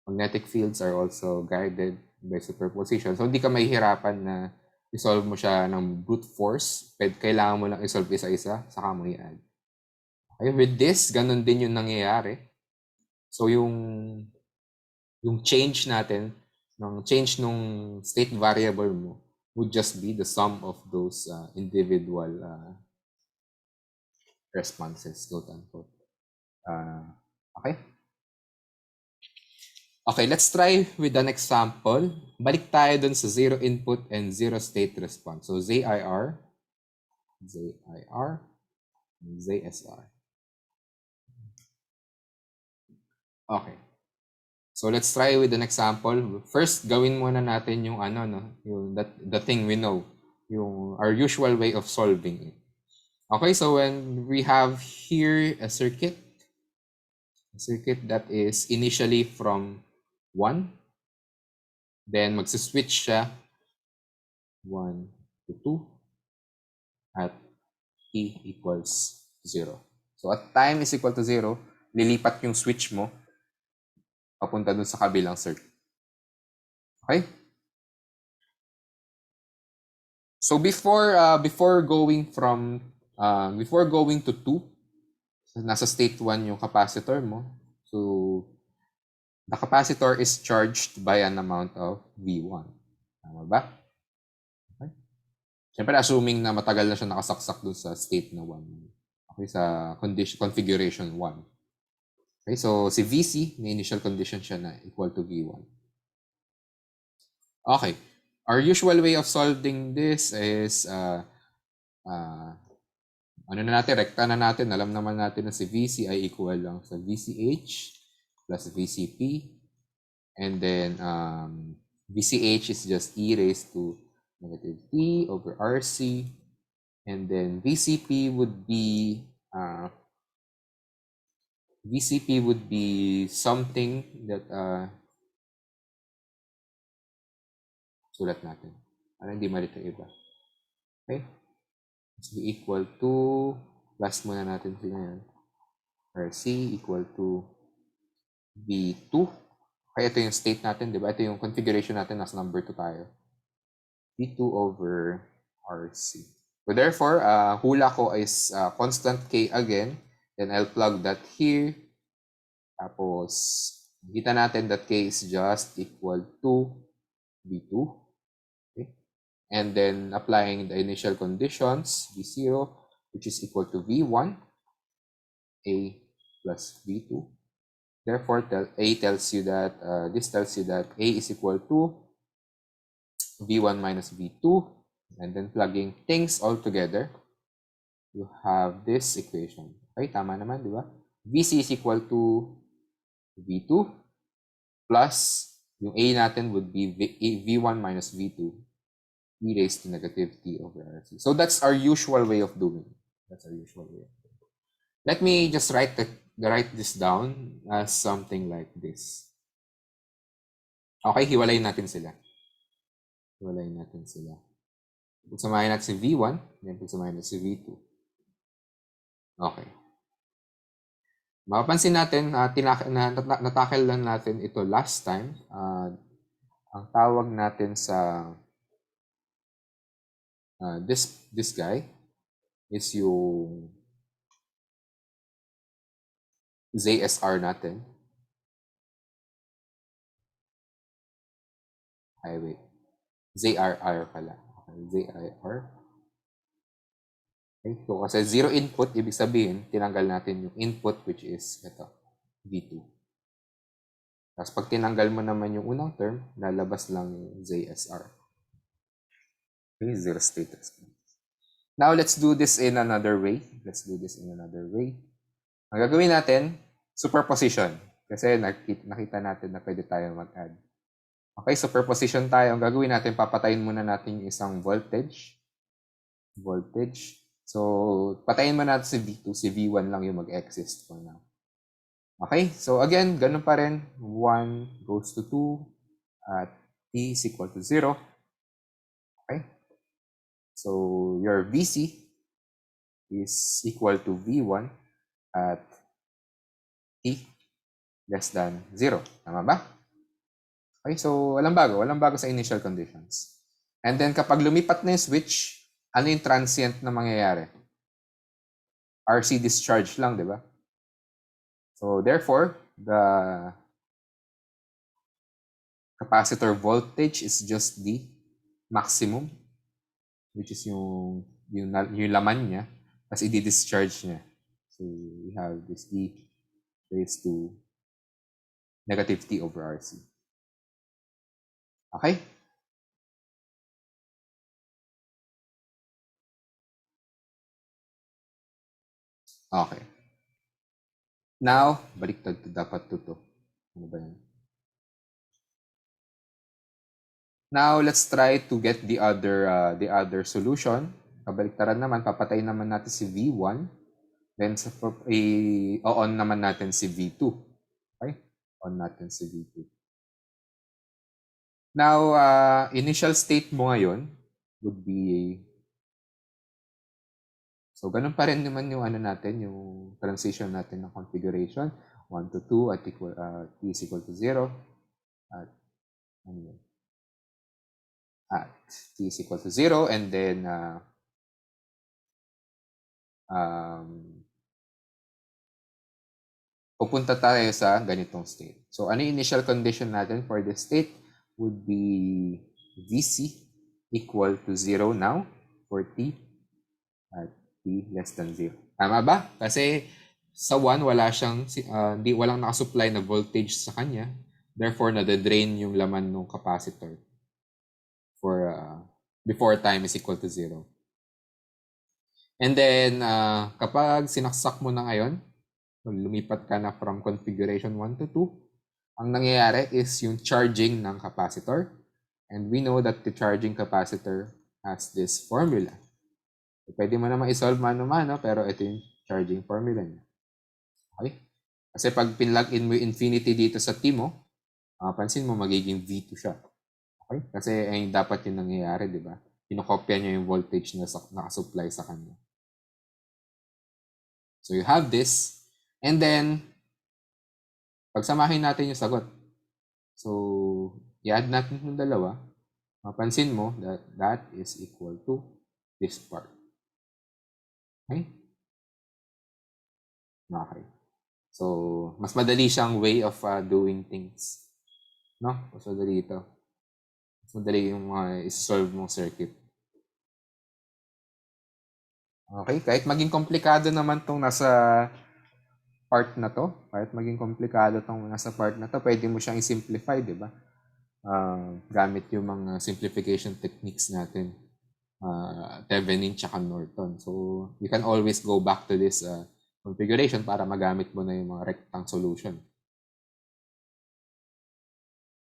magnetic fields are also guided by superposition. So hindi ka mahihirapan na isolve mo siya ng brute force. Kailangan mo lang isolve isa-isa, saka mo i-add. Okay, with this, ganun din yung nangyayari. So yung change natin, change nung state variable mo would just be the sum of those individual responses, quote unquote. Okay? Okay, let's try with an example. Balik tayo dun sa zero input and zero state response. So ZIR, ZSR. Okay. So let's try with an example. First, gawin muna natin yung the thing we know, yung our usual way of solving it. Okay, so when we have here a circuit that is initially from 1, then magsiswitch siya 1 to 2 at t equals 0. So at time is equal to 0, lilipat yung switch mo papunta dun sa kabilang circuit. Okay? So before going to 2, nasa state 1 yung capacitor mo. So the capacitor is charged by an amount of V1. Tama ba? Okay. Siyempre, assuming na matagal na siya nakasaksak dun sa state na 1. Okay, sa configuration 1. Okay, so si VC, may initial condition siya na equal to V1. Okay. Our usual way of solving this is rekta na natin. Alam naman natin na si VC ay equal lang sa VCH plus VCP. And then VCH is just e raised to negative t over RC. And then VCP would be something that sulat natin. Hindi malito iba. Okay? So equal to, plus muna natin sila yan. RC equal to V2. Okay, ito yung state natin, di ba? Ito yung configuration natin, nasa number 2 tayo. V2 over RC. So therefore, hula ko is constant K again. Then I'll plug that here. Tapos, kita natin that K is just equal to V2. Okay. And then applying the initial conditions, V0, which is equal to V1, A, plus V2. Therefore, A tells you that, this tells you that A is equal to V1 minus V2. And then plugging things all together, you have this equation. Okay, tama naman, di ba? VC is equal to V2 plus yung A natin would be V1 minus V2 e raised to negative T over RC. So that's our usual way of doing it. That's our usual way. Let me just write this down as something like this. Okay, hiwalayin natin sila. Hiwalayin natin sila. Pagsamahin natin si V1, then pagsamahin natin si V2. Okay. Mapapansin natin, natakil lang natin ito last time. Ang tawag natin sa this guy is yung ZSR natin. Ay, wait. ZRR pala. Okay, ZRR. Okay, so kasi zero input, ibig sabihin, tinanggal natin yung input which is ito, V2. Tapos pag tinanggal mo naman yung unang term, lalabas lang yung ZSR. Okay, zero state response. Now, let's do this in another way. Ang gagawin natin, superposition. Kasi nakita natin na pwede tayo mag-add. Okay, superposition tayo. Ang gagawin natin, papatayin muna natin yung isang voltage. So, patayin mo natin si V2. Si V1 lang yung mag-exist for now. Okay, so again, ganun pa rin. 1 goes to 2 at T is equal to 0. Okay, so your VC is equal to V1 at T less than 0. Tama ba? Okay, so walang bago sa initial conditions. And then kapag lumipat na yung switch, ano yung transient na mangyayari? RC discharge lang, di ba? So therefore, the capacitor voltage is just the maximum, which is yung laman niya, tapos i-discharge niya. So we have this E raised to negative T over RC. Okay? Okay. Now, baliktad to dapat to. Ano ba yan? Now, let's try to get the other solution. Kabaliktaran naman, papatayin naman natin si V1. Then, i-on naman natin si V2. Okay? On natin si V2. Now, initial state mo ngayon would be, so ganun pa rin naman yung natin, yung transition natin ng configuration. 1 to 2 at T is equal to 0. At T is equal to 0, and then pupunta tayo sa ganitong state. So, ano yung initial condition natin for this state would be VC equal to 0 now for T at T less than 0. Tama ba? Kasi sa 1, walang nakasupply na voltage sa kanya. Therefore, nade-drain yung laman ng capacitor for before time is equal to 0. And then, kapag sinaksak mo na ngayon, lumipat ka na from configuration 1 to 2, ang nangyayari is yung charging ng capacitor. And we know that the charging capacitor has this formula. So, pwede mo naman isolve mano-mano, pero ito yung charging formula niya. Okay? Kasi pag pinlog-in mo yung infinity dito sa T mo, pansin mo magiging V2 siya. Okay? Kasi dapat yung nangyayari, di ba? Kinokopya niya yung voltage na nakasupply sa kanya. So you have this. And then, pagsamahin natin yung sagot. So, i-add natin yung dalawa. Mapansin mo that is equal to this part. Okay? Okay. So, mas madali siyang way of doing things. No? Mas madali ito. Mas madali yung isolve mong circuit. Okay? Kahit maging komplikado naman itong nasa part na to, kahit maging komplikado tong nasa part na to, pwede mo siyang i-simplify, di ba? Gamit yung mga simplification techniques natin, Thevenin tsaka Norton. So, you can always go back to this configuration para magamit mo na yung mga rectangle solution.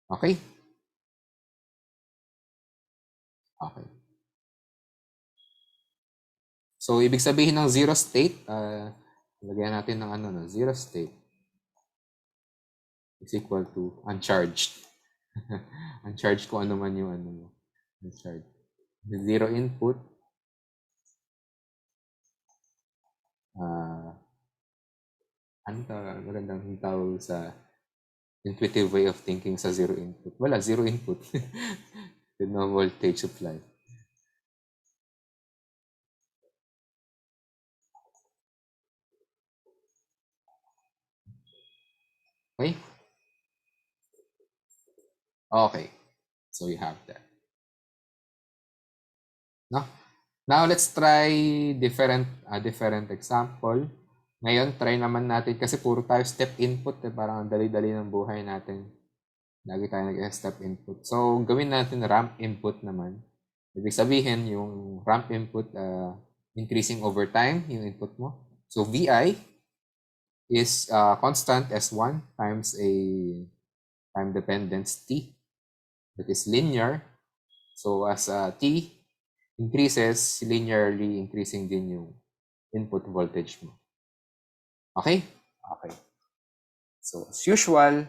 Okay? Okay. So, ibig sabihin ng zero state, lagyan natin ng ano, no? Zero state is equal to uncharged. Uncharged kung ano man yung ano mo. Uncharged. Zero input. Ano magandang tawag sa intuitive way of thinking sa zero input? Wala, zero input. With no voltage supply. Okay? Okay. So you have that. No? Now let's try different example. Ngayon, try naman natin kasi puro tayo step input. Parang ang dali-dali ng buhay natin. Lagi tayo nag-step input. So, gawin natin ramp input naman. Ibig sabihin, yung ramp input increasing over time, yung input mo. So, VI is constant S1 times a time dependence T that is linear. So, as T increases, linearly increasing din yung input voltage mo. Okay? Okay. So, as usual,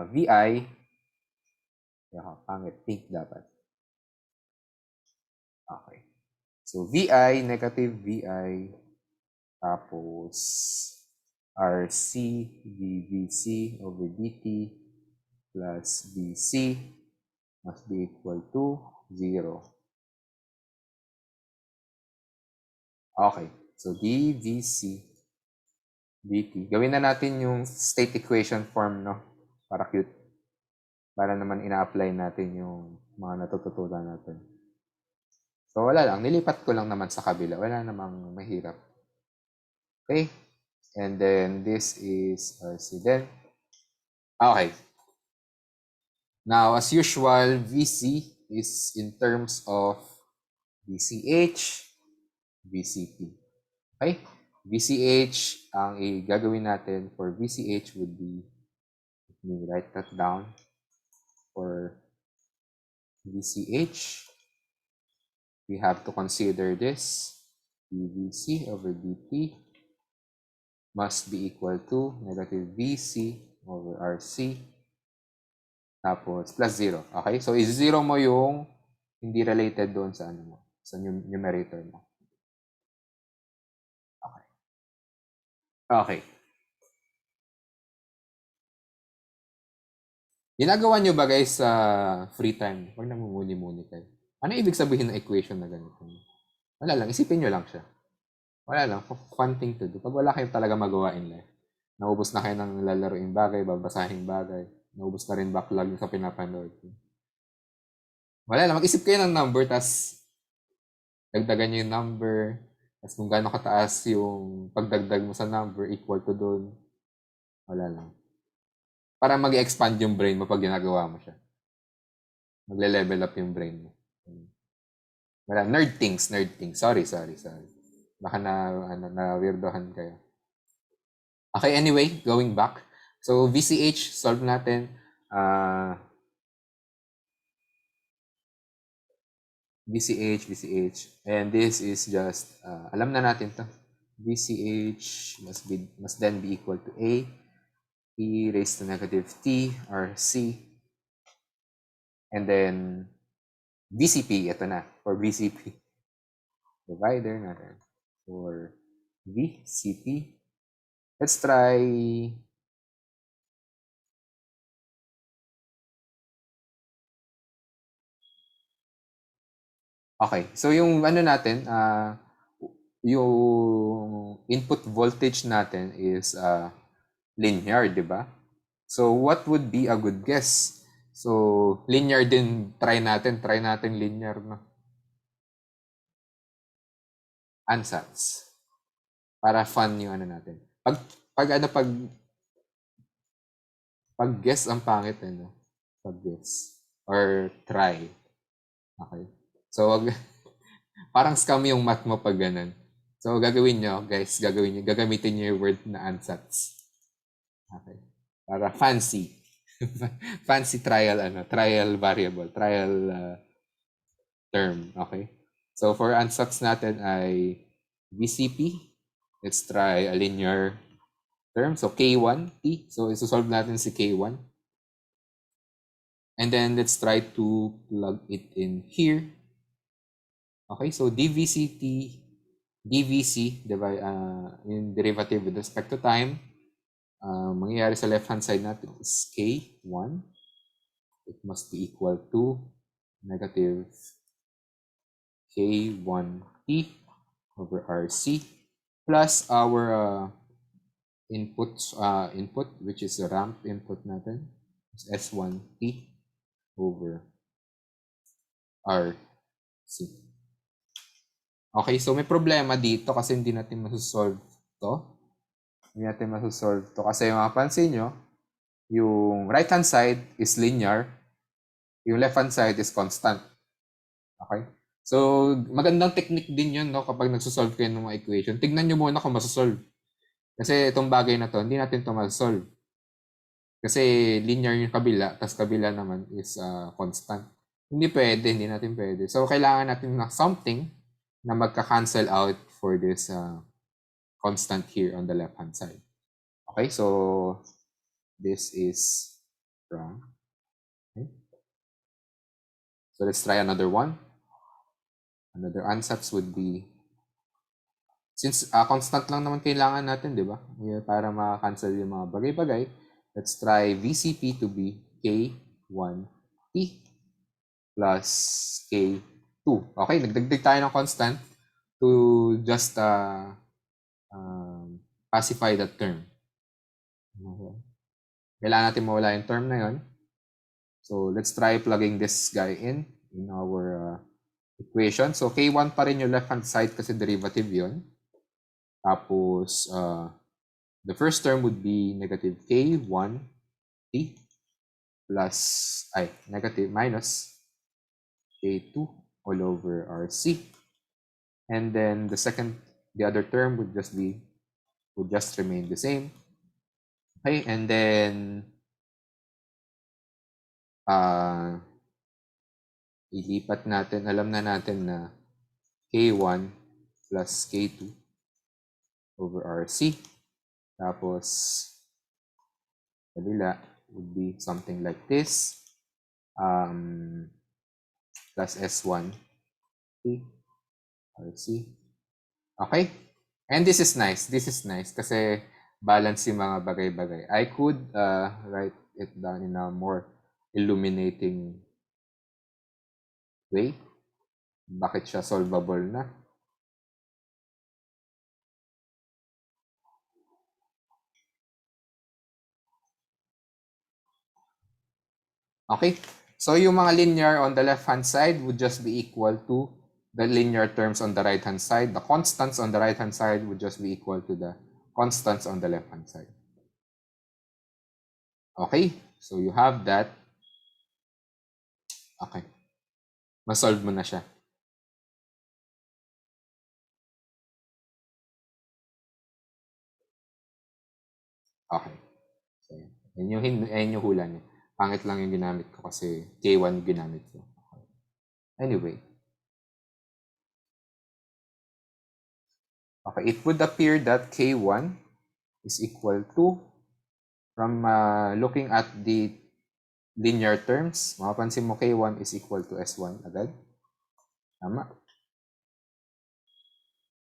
VI, pangit, pink dapat. Okay. So, VI, negative VI, tapos RC dVC over dt plus BC must be equal to 0. Okay. So, dVC dt. Gawin na natin yung state equation form, no? Para cute. Para naman ina-apply natin yung mga natututunan natin. So, wala lang. Nilipat ko lang naman sa kabila. Wala namang mahirap. Okay? And then, this is RC then. Okay. Now, as usual, VC is in terms of VCH, VCP. Okay? VCH, ang gagawin natin for VCH would be, let me write that down. For VCH, we have to consider this. dVC over dt must be equal to negative VC over RC tapos plus 0. Okay? So, is-0 mo yung hindi related doon sa ano mo, sa numerator mo. Okay. Okay. Ginagawa nyo ba guys sa free time? Huwag namumuli-muli kayo. Ano ibig sabihin ng equation na ganito? Wala lang. Isipin nyo lang siya. Wala lang. Fun thing to do. Pag wala kayong talaga magawa in life, naubos na kayo ng lalaroing bagay, babasahing bagay, naubos na rin backlog sa pinapanood. Wala lang. Mag-isip kayo ng number, tas dagdagan nyo yung number, tas kung gaano kataas yung pagdagdag mo sa number, equal to doon. Wala lang. Para mag-expand yung brain mo pag ginagawa mo siya. Magle-level up yung brain mo. Wala, nerd things. Sorry. Baka na-weirdohan kayo. Okay, anyway, going back. So, VCH, solve natin. VCH. And this is just, alam na natin to. VCH must then be equal to A, e raised to negative T, RC. And then, VCP, ito na, for VCP. Divider natin. For VCP, let's try okay. So, yung ano natin, yung input voltage natin is linear, di ba? So, what would be a good guess? So, linear din, try natin linear, no? Ansatz. Para fun yung ano natin. Pag, pag guess ang pangit, ano? Pag guess. Or try. Okay. So, parang scam yung math mo pag ganun. So, gagawin nyo, guys, gagamitin nyo yung word na ansatz. Okay. Para fancy. Fancy trial, trial variable, trial term. Okay. So, for ansatz natin ay VCP. Let's try a linear term. So, K1, T. So, isosolve natin si K1. And then, let's try to plug it in here. Okay, so DVC, diba, yung derivative with respect to time, mangyayari sa left-hand side natin is K1. It must be equal to negative K1T over RC plus our input, which is the ramp input natin, is S1T over RC. Okay, so may problema dito kasi hindi natin masosolve to. Hindi natin masosolve to kasi mapapansin nyo, yung right-hand side is linear, yung left-hand side is constant. Okay? So, magandang technique din yun, no, kapag nagsosolve kayo ng mga equation. Tignan nyo muna kung masosolve. Kasi itong bagay na to, hindi natin to masosolve. Kasi linear yung kabila, tapos kabila naman is constant. Hindi pwede, hindi natin pwede. So, kailangan natin na something na magka-cancel out for this constant here on the left-hand side. Okay, so this is wrong. Okay. So let's try another one. Another ansatz would be, since constant lang naman kailangan natin, di ba? Para ma-cancel yung mga bagay-bagay, let's try VCP to be K1T plus K2. Okay, nagdagdag tayo ng constant to just pacify that term. Okay. Kailangan natin mawala yung term na yun. So let's try plugging this guy in our equation. So K1 pa rin yung left-hand side kasi derivative yun. Tapos, the first term would be negative K1T plus, negative minus K2 all over RC. And then the other term would just remain the same. Okay, and then ilipat natin, alam na natin na K1 plus K2 over RC. Tapos, kabila would be something like this. Plus S1 T RC. Okay? And this is nice. This is nice kasi balance yung mga bagay-bagay. I could write it down in a more illuminating way. Bakit siya solvable na? Okay? So yung mga linear on the left-hand side would just be equal to the linear terms on the right-hand side. The constants on the right-hand side would just be equal to the constants on the left-hand side. Okay? So you have that. Okay. Ma-solve mo na siya. Okay. So, yan yung hula niya. Pangit lang yung ginamit ko kasi K1 ginamit ko. Okay. Anyway. Okay, it would appear that K1 is equal to, from looking at the linear terms, mapapansin mo K1 is equal to S1 agad. Tama.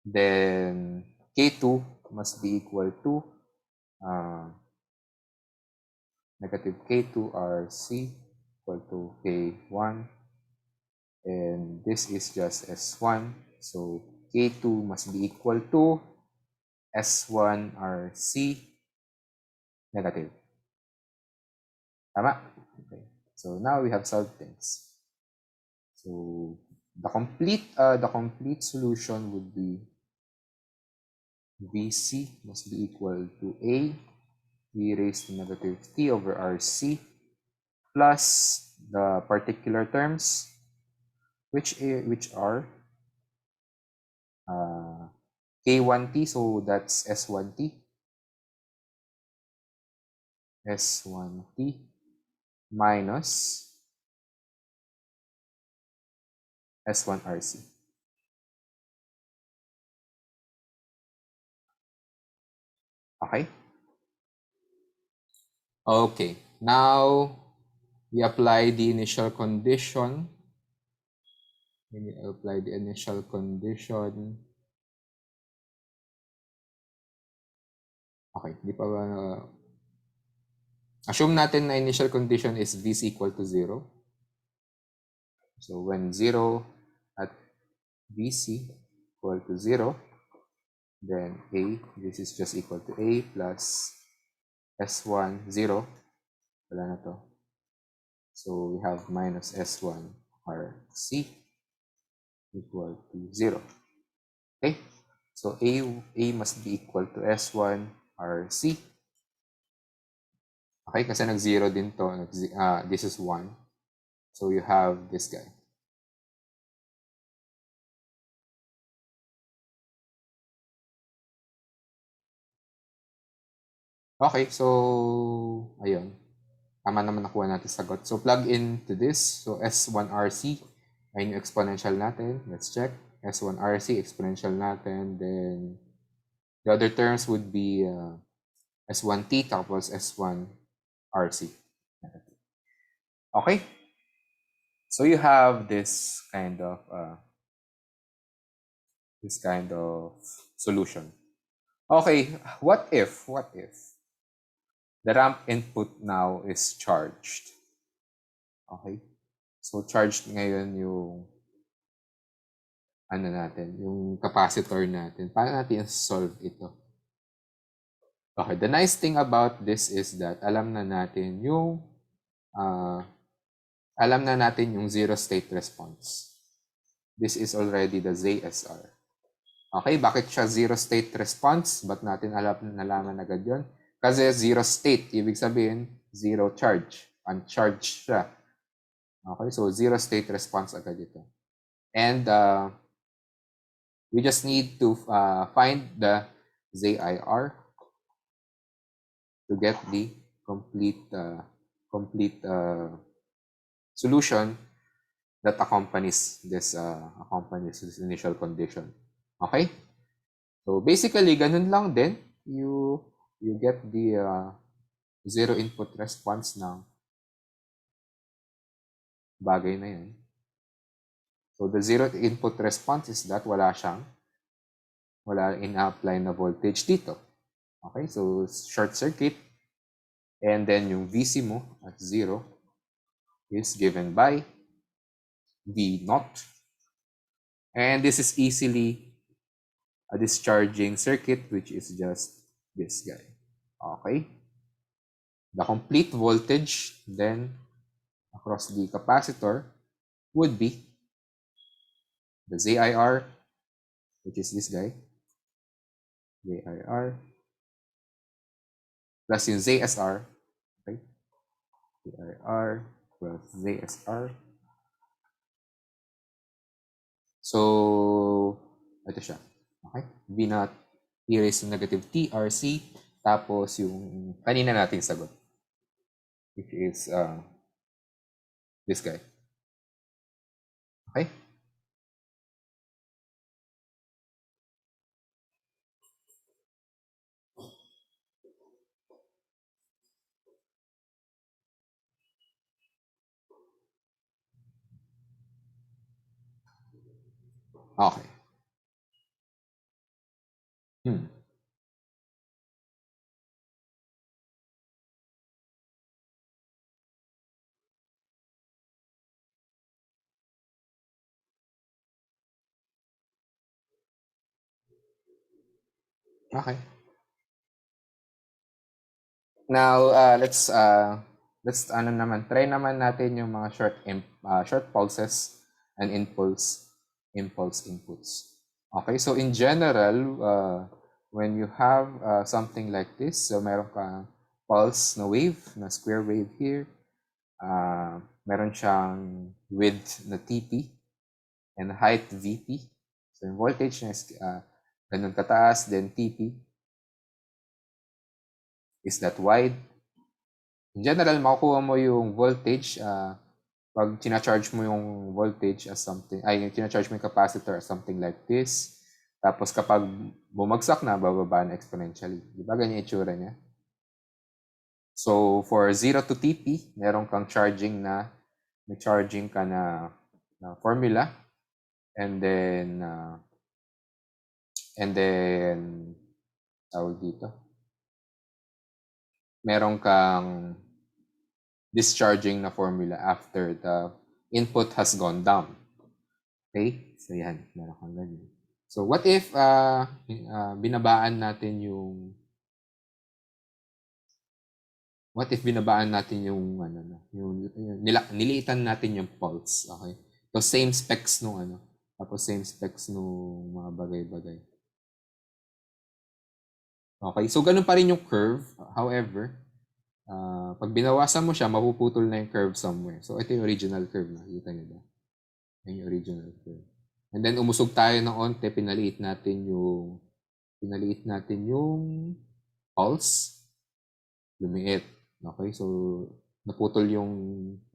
Then K2 must be equal to negative K2 RC equal to K1. And this is just S1. So K2 must be equal to S1 RC negative. Tama? Okay. So now we have solved things. So the complete solution would be VC must be equal to A e raised to negative t over RC plus the particular terms, which are K1T, so that's S1T, S1T minus S1RC. Okay? Okay, now we apply the initial condition. We apply the initial condition. Okay, di pa ba assume natin na initial condition is V is equal to 0. So when 0 at VC equal to 0, then A, this is just equal to A plus S1, 0. Wala na to. So we have minus S1 RC equal to 0. Okay? So A must be equal to S1 RC. Okay? Kasi nag-0 din to. This is 1. So you have this guy. Okay, so ayun. Tama naman nakuha natin sagot. So plug into this. So S1RC ay yung exponential natin. Let's check. S1RC exponential natin. Then the other terms would be S1T tapos S1RC. Okay? So you have this kind of solution. Okay, what if the ramp input now is charged? Okay? So charged ngayon yung yung capacitor natin. Paano natin solve ito? Okay, the nice thing about this is that alam na natin yung zero state response. This is already the ZSR. Okay, bakit siya zero state response? Ba't natin nalaman agad yun? Kasi zero state, ibig sabihin, zero charge. Uncharged siya. Okay, so zero state response agad ito. And we just need to find the ZIR to get the complete solution that accompanies this initial condition. Okay? So basically, ganun lang din. You get the zero input response ng bagay na yan. So the zero input response is that wala in-apply na voltage dito. Okay, so short circuit. And then yung VC mo at 0 is given by V naught. And this is easily a discharging circuit, which is just this guy. Okay. The complete voltage then across the capacitor would be the ZIR, which is this guy, ZIR, plus yung ZSR, okay, ZIR plus ZSR. So, ito siya, okay, V naught e raised to negative t RC, tapos yung kanina nating sagot, which is this guy. Okay? Okay. Okay. Now, let's try naman natin yung mga short pulses and impulse inputs. Okay, so in general, when you have something like this, so meron ka pulse na wave, na square wave here, meron siyang width na TP and height VP. So yung voltage niya is ganun kataas, then TP is that wide. In general, makukuha mo yung voltage pag tina-charge mo yung voltage as something, tina-charge mo yung capacitor as something like this. Tapos kapag bumagsak na, bababa na exponentially. Di ba ganyan itsura niya? So for 0 to TP, meron kang charging na, may charging ka na formula. And then tawag dito, meron kang discharging na formula after the input has gone down. Okay? So yan, meron kang ganyan. So what if binabaan natin yung niliitan natin yung pulse, okay? So same specs nung tapos same specs nung mga bagay-bagay. Okay, so ganun pa rin yung curve. However, pag binawasan mo siya, mapuputol na yung curve somewhere. So ito yung original curve, nakikita niyo ba? Yan yung original curve. And then umusog tayo ng onte, pinaliit natin yung pulse, lumiit. Okay, so naputol yung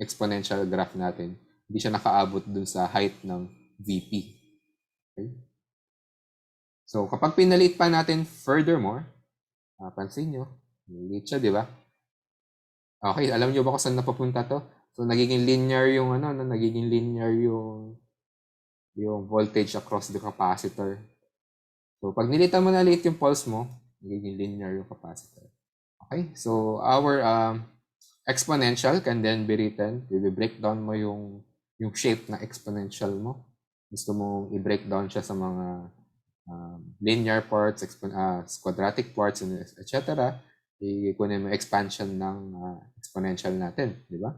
exponential graph natin. Hindi siya nakaabot dun sa height ng VP. Okay? So kapag pinaliit pa natin furthermore, pansin nyo, maliit siya, di ba? Okay, alam nyo ba kung saan napapunta to? So nagiging linear yung yung voltage across the capacitor. So pag nilitan mo na liit yung pulse mo, nagiging linear yung capacitor. Okay, so our exponential can then be written. I-break down mo yung shape na exponential mo. Gusto mo i-break down siya sa mga linear parts, quadratic parts, etc. Ikunin mo expansion ng exponential natin, di ba?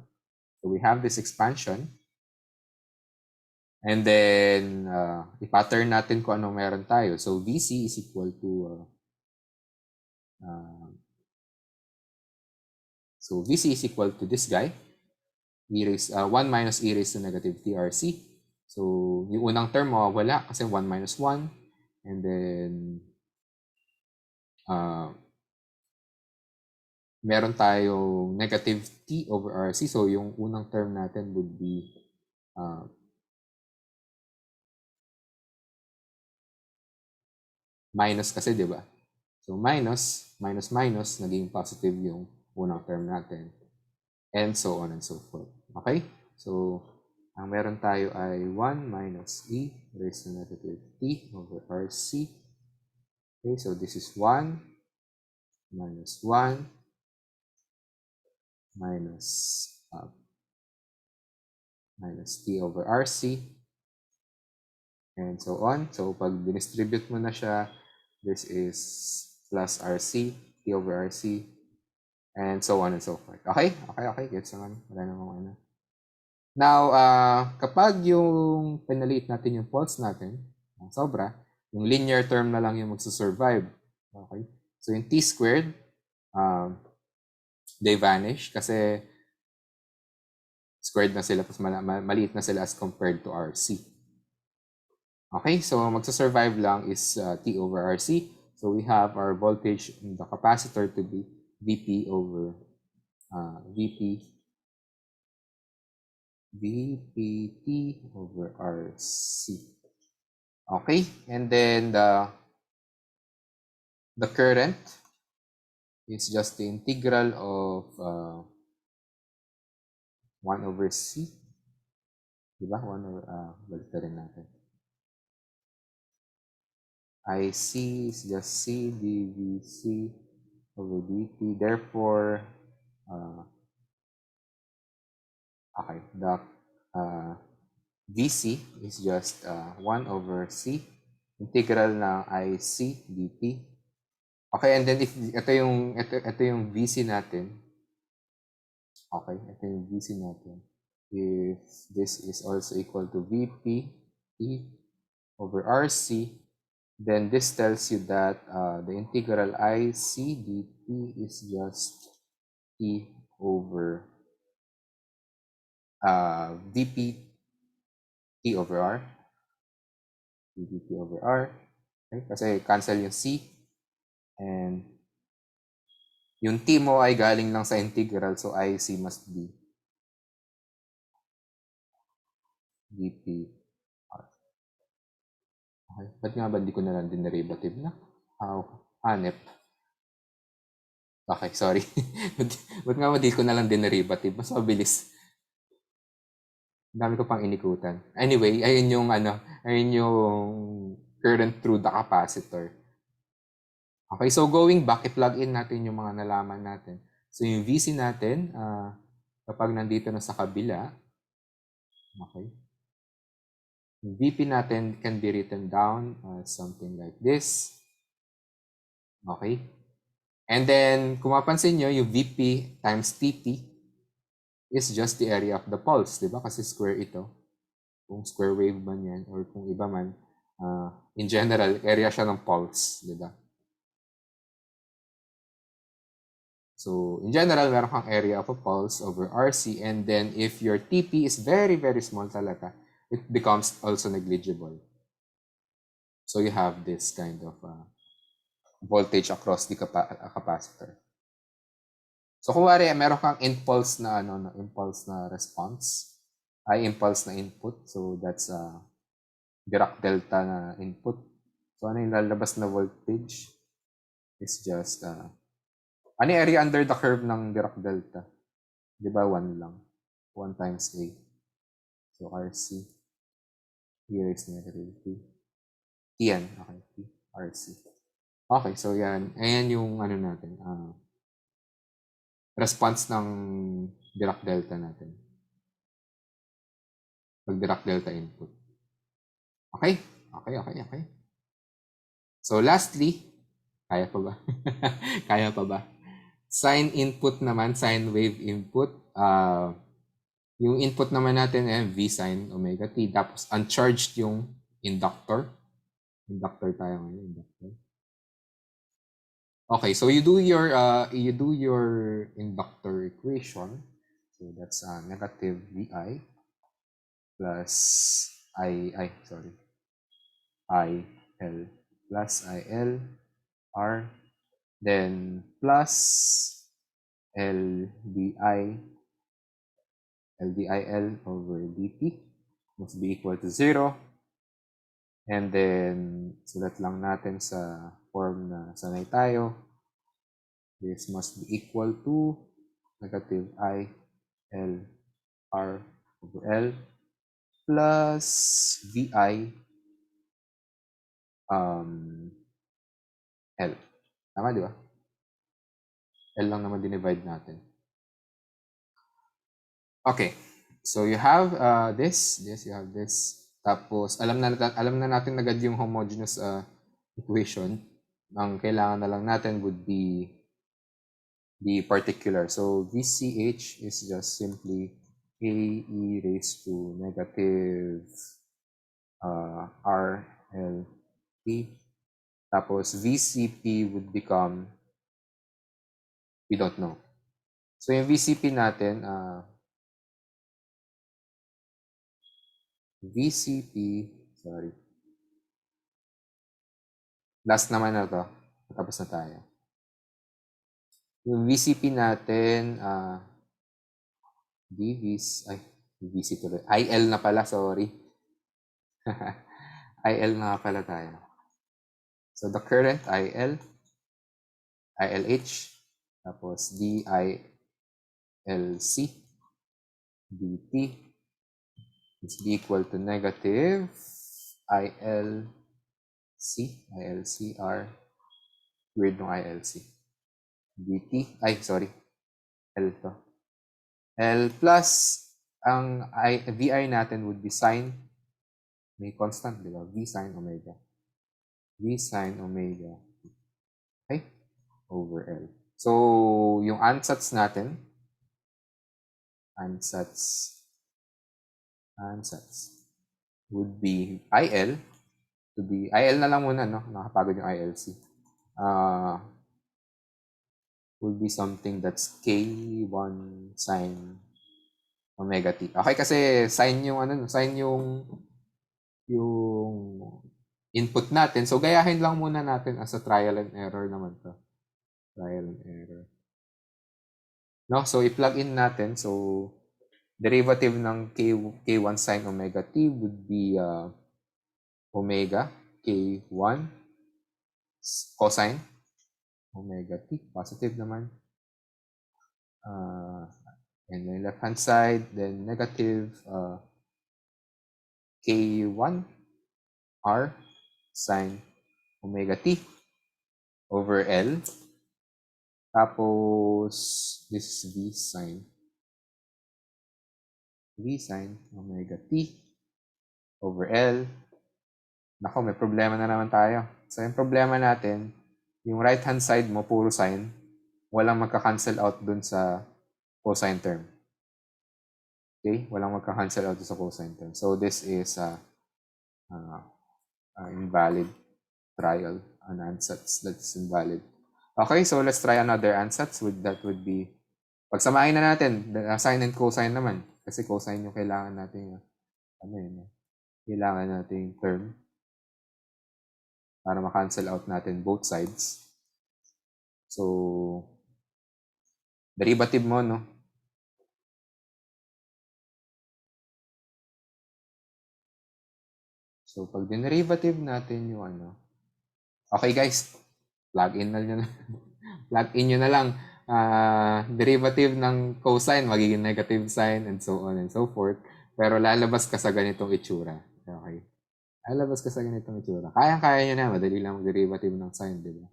So we have this expansion. And then i-pattern natin kung anong meron tayo. So VC is equal to so VC is equal to this guy, 1 minus e raised to negative TRC. So, yung unang term mawawala kasi 1 minus 1. And then, meron tayong negative T over RC. So, yung unang term natin would be minus kasi, di ba? So, minus, naging positive yung unang term natin. And so on and so forth. Okay? So, ang meron tayo ay 1 minus e raised to negative t over RC. Okay, so this is 1 minus 1 minus t over RC. And so on. So, pag distribute mo na siya, this is plus RC, t over RC, and so on and so forth. Okay? Okay. Gets naman. Wala namang ano. Now, kapag yung pinaliit natin yung pulse natin, sobra, yung linear term na lang yung magsusurvive. Okay? So, yung t squared, they vanish kasi squared na sila, tapos maliit na sila as compared to RC. Okay? So, magsusurvive lang is t over RC. So, we have our voltage in the capacitor to be VP over VPT over RC. Okay, and then the current is just the integral of 1 over C. Diba? 1 over, balik na rin natin. IC is just C dVC over dt. Therefore, okay, the VC is just 1 over C integral ng IC dt. Okay, and then if ito yung VC natin. Okay, ito yung VC natin. If this is also equal to VP E over RC, then this tells you that the integral IC dt is just T over dp T over R. dp T over R. Okay? Kasi cancel yung C. And yung T mo ay galing lang sa integral, so IC must be dp R. Okay. Ba't nga ba hindi ko na lang din derivative na? Hanep. Okay, sorry. Ba't nga ba di ko na lang din derivative? Mas mabilis. Ang dami ko pang inikutan. Anyway, ayun yung current through the capacitor. Okay, so going back, i-plug in natin yung mga nalaman natin. So yung VC natin, kapag nandito na sa kabila, okay, yung VP natin can be written down as something like this. Okay. And then, kung mapansin nyo, yung VP times TP is just the area of the pulse, di ba? Kasi square ito. Kung square wave man yan, or kung iba man, in general, area siya ng pulse, di ba? So, in general, meron kang area of a pulse over RC, and then if your TP is very, very small talaga, it becomes also negligible. So, you have this kind of voltage across the capacitor. So, kung wari, meron kang impulse na, impulse na response, ay impulse na input. So, that's Dirac delta na input. So, ano yung lalabas na voltage? Is just, ano yung area under the curve ng Dirac delta? Di ba 1 lang? 1 times A. So, RC. E raised to negative T. T yan. Okay, T. RC. Okay, so yan. Ayan yung ano natin. Response ng Dirac delta natin. Pag Dirac delta input. Okay? Okay. So, lastly, kaya pa ba? Kaya pa ba? Sine input naman, sine wave input. Yung input naman natin ay V sine omega t. Tapos uncharged yung inductor. Inductor tayo ngayon, inductor. Okay, so you do your inductor equation. So that's negative VI plus IL plus IL R, then plus LDIL over dt must be equal to 0. And then, sulat lang natin sa form na sanay tayo. This must be equal to negative IL R over L plus VI L. Tama, di ba? L lang naman dinivide natin. Okay. So you have this, you have this. Tapos alam na natin agad yung homogeneous equation. Ang kailangan na lang natin would be the particular. So VCH is just simply AE raised to negative RLT. Tapos VCP would become, we don't know. So yung VCP natin, VCP, sorry. Last naman na to. Tapos na tayo. Yung VCP natin, VC tuloy. IL na pala, sorry. IL na pala tayo. So the current IL, ILH, tapos DILC, dt is equal to negative ILCR, weird ng ILC, dt, L to. L plus, ang VI natin would be sine, may constant, di ba? V sine omega. V sine omega, okay, over L. So, yung ansatz natin, ansatz would be IL to be, IL na lang muna, no? Nakapagod yung ILC. Will be something that's K1 sine omega t. Okay, kasi sine yung sine yung input natin. So gayahin lang muna natin as a trial and error naman to. Trial and error. No, so i-plug in natin. So derivative ng K1 sine omega t would be omega K1 cosine omega t, positive naman. And then left hand side, then negative K1 R sine omega t over L. Tapos, this is V sine omega t over L. Nako, may problema na naman tayo. So, yung problema natin, yung right-hand side mo, puro sine, walang magka-cancel out dun sa cosine term. Okay? Walang magka-cancel out dun sa cosine term. So, this is invalid trial. An ansatz that's invalid. Okay, so let's try another ansatz. That would be, pagsamahin na natin, sine and cosine naman. Kasi cosine yung kailangan natin, kailangan natin term para ma-cancel out natin both sides. So, derivative mo, no? So, pag derivative natin yung okay guys, plug in nyo na lang. Derivative ng cosine, magiging negative sign, and so on and so forth. Pero lalabas ka sa ganitong itsura. Okay. Lalabas ka sa ganitong itsura. Kayang-kaya nyo na. Madali lang mag-derivative ng sine, di ba?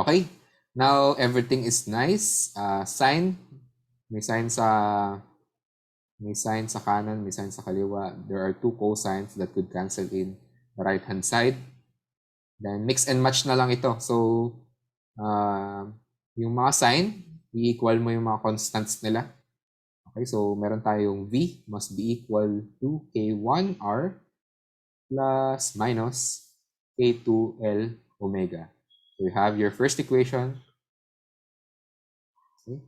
Okay. Now, everything is nice. Sine. May sine sa kanan, may sine sa kaliwa. There are two cosines that could cancel in the right-hand side. Then, mix and match na lang ito. So, yung mga sine, i-equal mo yung mga constants nila. Okay, so meron tayong V must be equal to K1R plus minus K2L omega. So you have your first equation. Okay.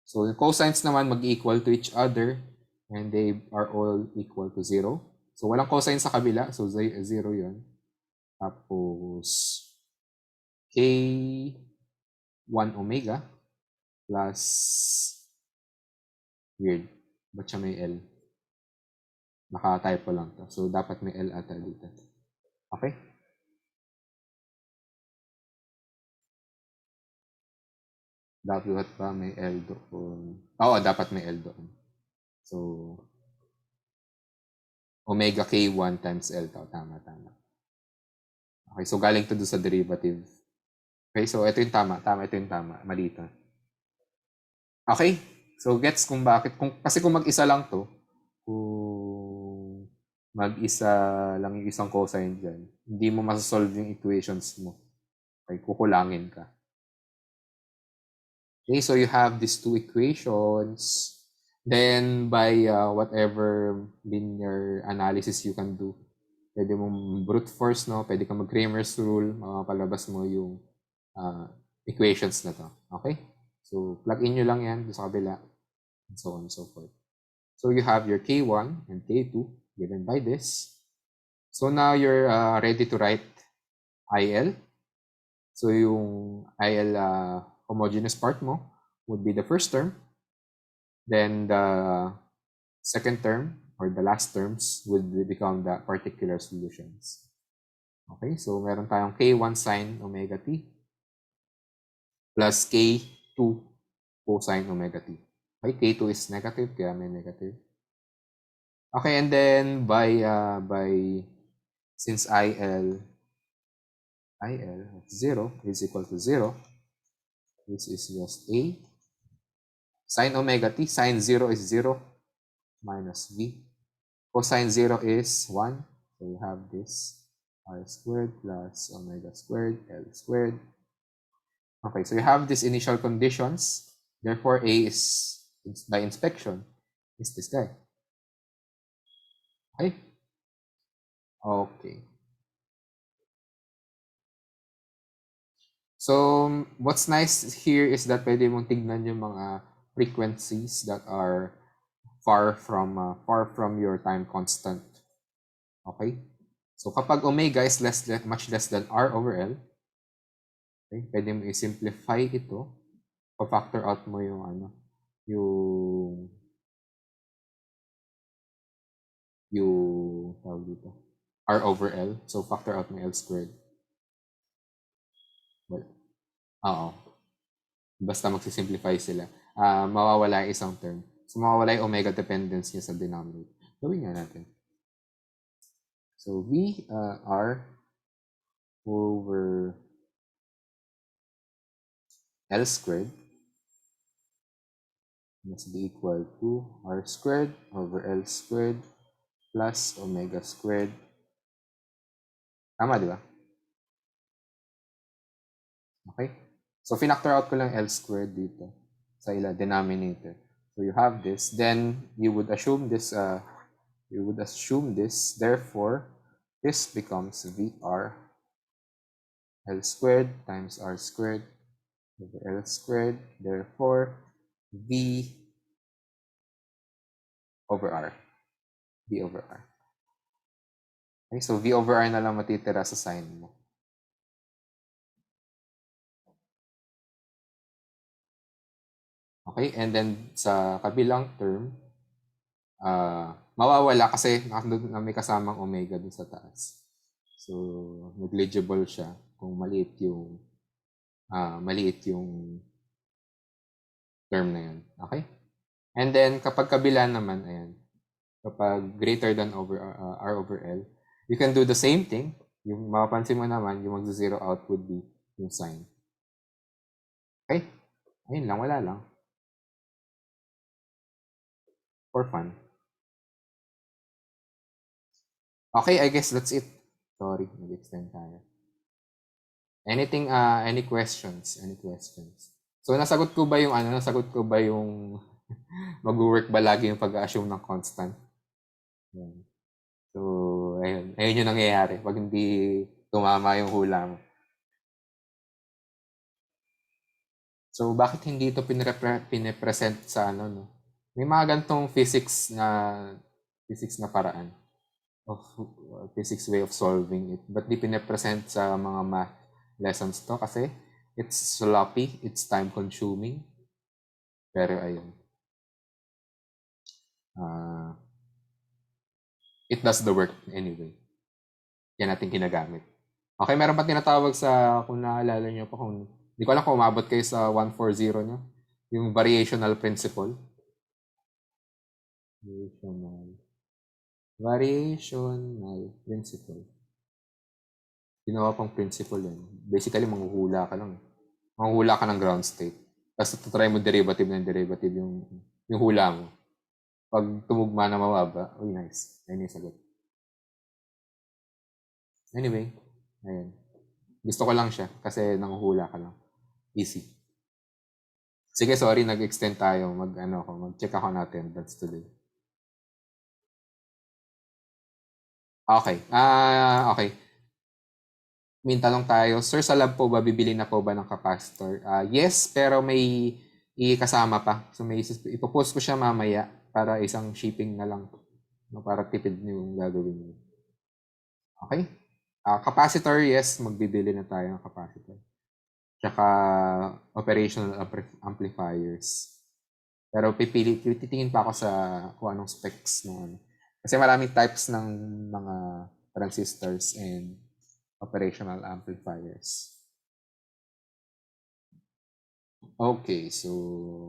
So the cosines naman mag-equal to each other and they are all equal to 0. So walang cosine sa kabila, so 0 yun. Tapos K1 omega plus weird. Ba't siya may L? Naka-typo lang to. So dapat may L ata dito. Okay? Dapat ba may L doon? Oo, dapat may L doon. So, omega K1 times L to. Tama. Okay, so galing to doon sa derivative. Okay, so ito yung tama. Ito yung tama. Mali to. Okay, so gets kung bakit. Kasi kung mag-isa lang to, kung mag-isa lang yung isang cosine dyan, hindi mo masasolve yung equations mo. Okay, kukulangin ka. Okay, so you have these two equations. Then, by whatever linear analysis you can do, pwede mong brute force, no? Pwede kang mag-Cramer's rule, makapalabas mo yung equations na to. Okay? So, plug in nyo lang yan sa kabila, and so on and so forth. So, you have your K1 and K2 given by this. So, now you're ready to write IL. So, yung IL homogeneous part mo would be the first term. Then, the second term or the last terms would become the particular solutions. Okay, so meron tayong K1 sine omega t plus K2 cosine omega t. Okay, K2 is negative, kaya may negative. Okay, and then by since IL 0 is equal to 0, this is just A. Sine omega t, sine 0 is 0 minus V. Cosine 0 is 1. So we have this r squared plus omega squared L squared. Okay, so you have these initial conditions. Therefore, A is, by inspection, is this guy. Okay? Okay. So, what's nice here is that pwede mong tignan yung mga frequencies that are far from your time constant. Okay? So, kapag omega is much less than R over L, okay, pwede mo i-simplify ito. Pa-factor out mo yung yung tawag dito, R over L. So, factor out mo L squared. Well, oo. Basta magsisimplify sila. Mawawala yung isang term. So, mawawala yung omega dependence niya sa denominator. Gawin nga natin. So, V R over L squared must be equal to R squared over L squared plus omega squared. Tama, di ba? Okay? So, finactor out ko lang L squared dito sa denominator. So, you have this. Then, you would assume this, therefore, this becomes VR L squared times R squared over L squared. Therefore, V over R. V over R. Okay, so V over R na lang matitira sa sign mo. Okay, and then sa kabilang term, mawawala kasi may kasamang omega dun sa taas. So, negligible siya kung maliit yung term na yun. Okay? And then, kapag kabila naman, ayan, kapag greater than R over L, you can do the same thing. Yung mapapansin mo naman, yung mag-zero out would be yung sign. Okay? Ayun lang, wala lang. For fun. Okay, I guess that's it. Sorry, nag-extend tayo. Anything, any questions? Any questions? So, nasagot ko ba yung mag-work ba lagi yung pag-assume ng constant? Yan. So, ayun yung nangyayari pag hindi tumama yung hula mo. So, bakit hindi ito pinipresent sa no? May mga gantong physics na paraan of physics way of solving it. But di pinipresent sa mga math lessons to kasi it's sloppy, it's time consuming. Pero ayun. It does the work anyway. Yan natin ginagamit. Okay, meron pa tinatawag kung naalala nyo pa hindi ko alam kung umabot kayo sa 140 nyo, yung variational principle. Variational principle. Ginawa pang principle yan. Basically, manghuhula ka lang. Manghuhula ka ng ground state. Tapos try mo derivative ng derivative yung hula mo. Pag tumugma na mababa, nice. Ayun yung sagot. Anyway, ayun. Gusto ko lang siya kasi nanghuhula ka lang. Easy. Sige, sorry, nag-extend tayo. Mag-check ako natin. That's today. Okay. Okay. May tanong tayo. Sir, sa lab po ba, bibili na po ba ng capacitor? Yes, pero may ikasama pa. So, ipopost ko siya mamaya para isang shipping na lang. Para tipid yung gagawin niyo. Okay? Capacitor, yes, magbibili na tayo ng capacitor. Tsaka operational amplifiers. Pero titingin pa ako sa kung anong specs ng Kasi maraming types ng mga transistors and operational amplifiers. Okay, so